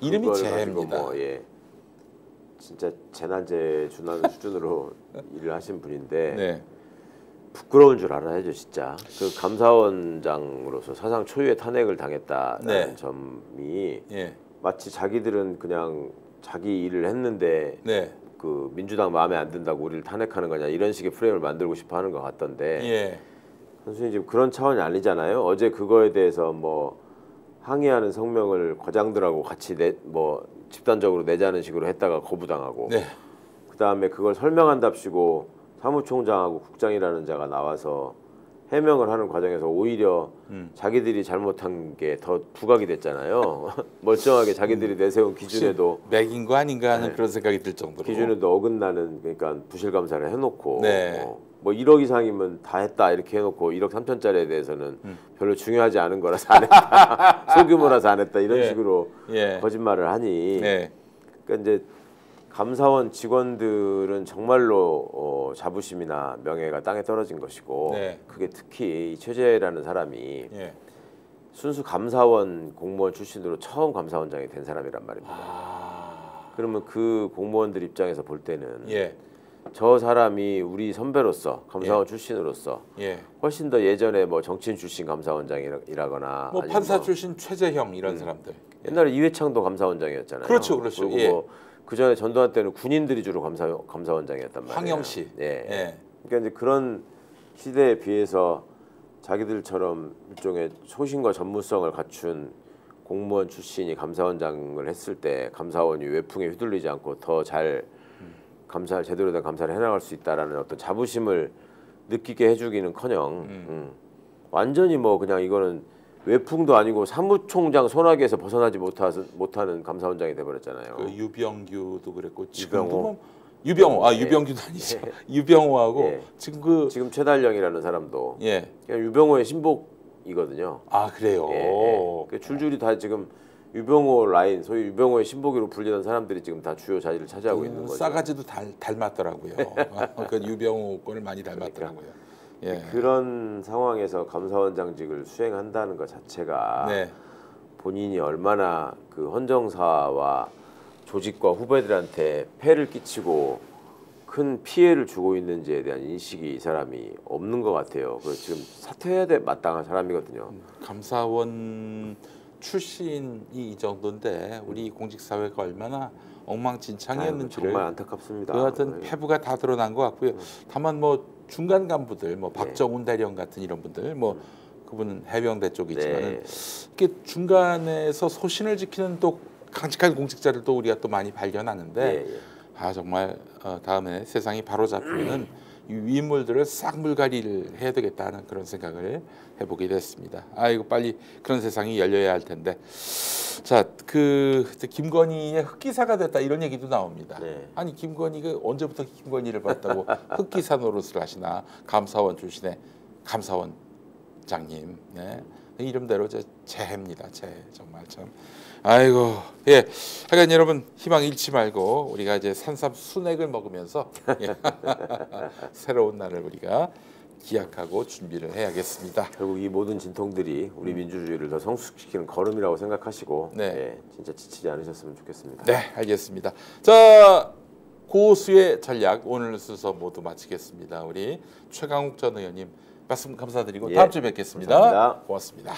이름이 그걸 가지고 재해입니다. 뭐, 예. 진짜 재난제 준하는 수준으로 일을 하신 분인데 네. 부끄러운 줄 알아야죠, 진짜. 그 감사원장으로서 사상 초유의 탄핵을 당했다는 네. 점이 예. 마치 자기들은 그냥 자기 일을 했는데 네. 그 민주당 마음에 안 든다고 우리를 탄핵하는 거냐 이런 식의 프레임을 만들고 싶어 하는 것 같던데 예. 선수님 지금 그런 차원이 아니잖아요. 어제 그거에 대해서 뭐 항의하는 성명을 과장들하고 같이 뭐 집단적으로 내자는 식으로 했다가 거부당하고 네. 그다음에 그걸 설명한답시고 사무총장하고 국장이라는 자가 나와서 해명을 하는 과정에서 오히려 자기들이 잘못한 게 더 부각이 됐잖아요. 멀쩡하게 자기들이 내세운 기준에도 맥인 거 아닌가 하는 그런 생각이 들 정도로. 기준에도 어긋나는 그러니까 부실 감사를 해놓고 네. 뭐 1억 이상이면 다 했다 이렇게 해놓고 1억 3천짜리에 대해서는 별로 중요하지 않은 거라서 안 했다. 소규모라서 안 했다 이런 예. 식으로 예. 거짓말을 하니 네. 그러니까 이제 감사원 직원들은 정말로 자부심이나 명예가 땅에 떨어진 것이고 네. 그게 특히 이 최재라는 사람이 예. 순수 감사원 공무원 출신으로 처음 감사원장이 된 사람이란 말입니다. 그러면 그 공무원들 입장에서 볼 때는 예. 저 사람이 우리 선배로서 감사원 출신으로서 예. 훨씬 더 예전에 뭐 정치인 출신 감사원장이라거나 뭐 아니면 판사 뭐 출신 최재형 이런 사람들. 옛날에 이회창도 감사원장이었잖아요. 그렇죠, 그렇죠. 그리고 예. 뭐 그전에 전두환 때는 군인들이 주로 감사원장이었단 말이에요. 황영 씨. 예. 예. 그러니까 이제 그런 시대에 비해서 자기들처럼 일종의 소신과 전문성을 갖춘 공무원 출신이 감사원장을 했을 때 감사원이 외풍에 휘둘리지 않고 더 잘 감사를 제대로 된 감사를 해나갈 수 있다라는 어떤 자부심을 느끼게 해주기는커녕 완전히 뭐 그냥 이거는 외풍도 아니고 사무총장 손아귀에서 벗어나지 못하는 감사원장이 돼버렸잖아요. 그 유병규도 그랬고 유병호. 지금도 뭐 유병호 예. 유병규도 아니죠. 유병호하고 예. 지금 최달령이라는 사람도 예. 그냥 유병호의 신복이거든요. 아 그래요. 예, 예. 그 줄줄이 다 지금 유병호 라인, 소위 유병호의 신복이로 불리던 사람들이 지금 다 주요 자리를 차지하고 있는 거죠. 싸가지도 닮았더라고요. 그 유병호 권을 많이 닮았더라고요. 예. 그런 상황에서 감사원장직을 수행한다는 것 자체가 네. 본인이 얼마나 그 헌정사와 조직과 후배들한테 폐를 끼치고 큰 피해를 주고 있는지에 대한 인식이 이 사람이 없는 것 같아요. 그 지금 사퇴해야 돼 마땅한 사람이거든요. 감사원 출신이 이 정도인데 우리 공직사회가 얼마나 엉망진창이었는지 정말 안타깝습니다. 그 같은 패부가 다 드러난 것 같고요. 다만 뭐 중간 간부들, 뭐 박정훈 대령 같은 이런 분들, 뭐 그분은 해병대 쪽이지만은 이렇게 중간에서 소신을 지키는 또 강직한 공직자를 또 우리가 또 많이 발견하는데 아 정말 다음에 세상이 바로 잡히면은 이 인물들을 싹 물갈이를 해야 되겠다는 그런 생각을 해보게 됐습니다. 아 이거 빨리 그런 세상이 열려야 할 텐데. 자, 그 김건희의 흑기사가 됐다 이런 얘기도 나옵니다. 네. 아니 김건희가 언제부터 김건희를 봤다고 흑기사 노릇을 하시나? 감사원 출신의 감사원장님, 네. 이름대로 재해입니다. 재해 정말 참. 아이고 예. 하여간 여러분 희망 잃지 말고 우리가 이제 산삼 순액을 먹으면서 예. 새로운 날을 우리가 기약하고 준비를 해야겠습니다. 결국 이 모든 진통들이 우리 민주주의를 더 성숙시키는 걸음이라고 생각하시고 네. 예, 진짜 지치지 않으셨으면 좋겠습니다. 네, 알겠습니다. 자, 고수의 전략 오늘 순서 모두 마치겠습니다. 우리 최강욱 전 의원님 말씀 감사드리고 예, 다음 주에 뵙겠습니다. 감사합니다. 고맙습니다.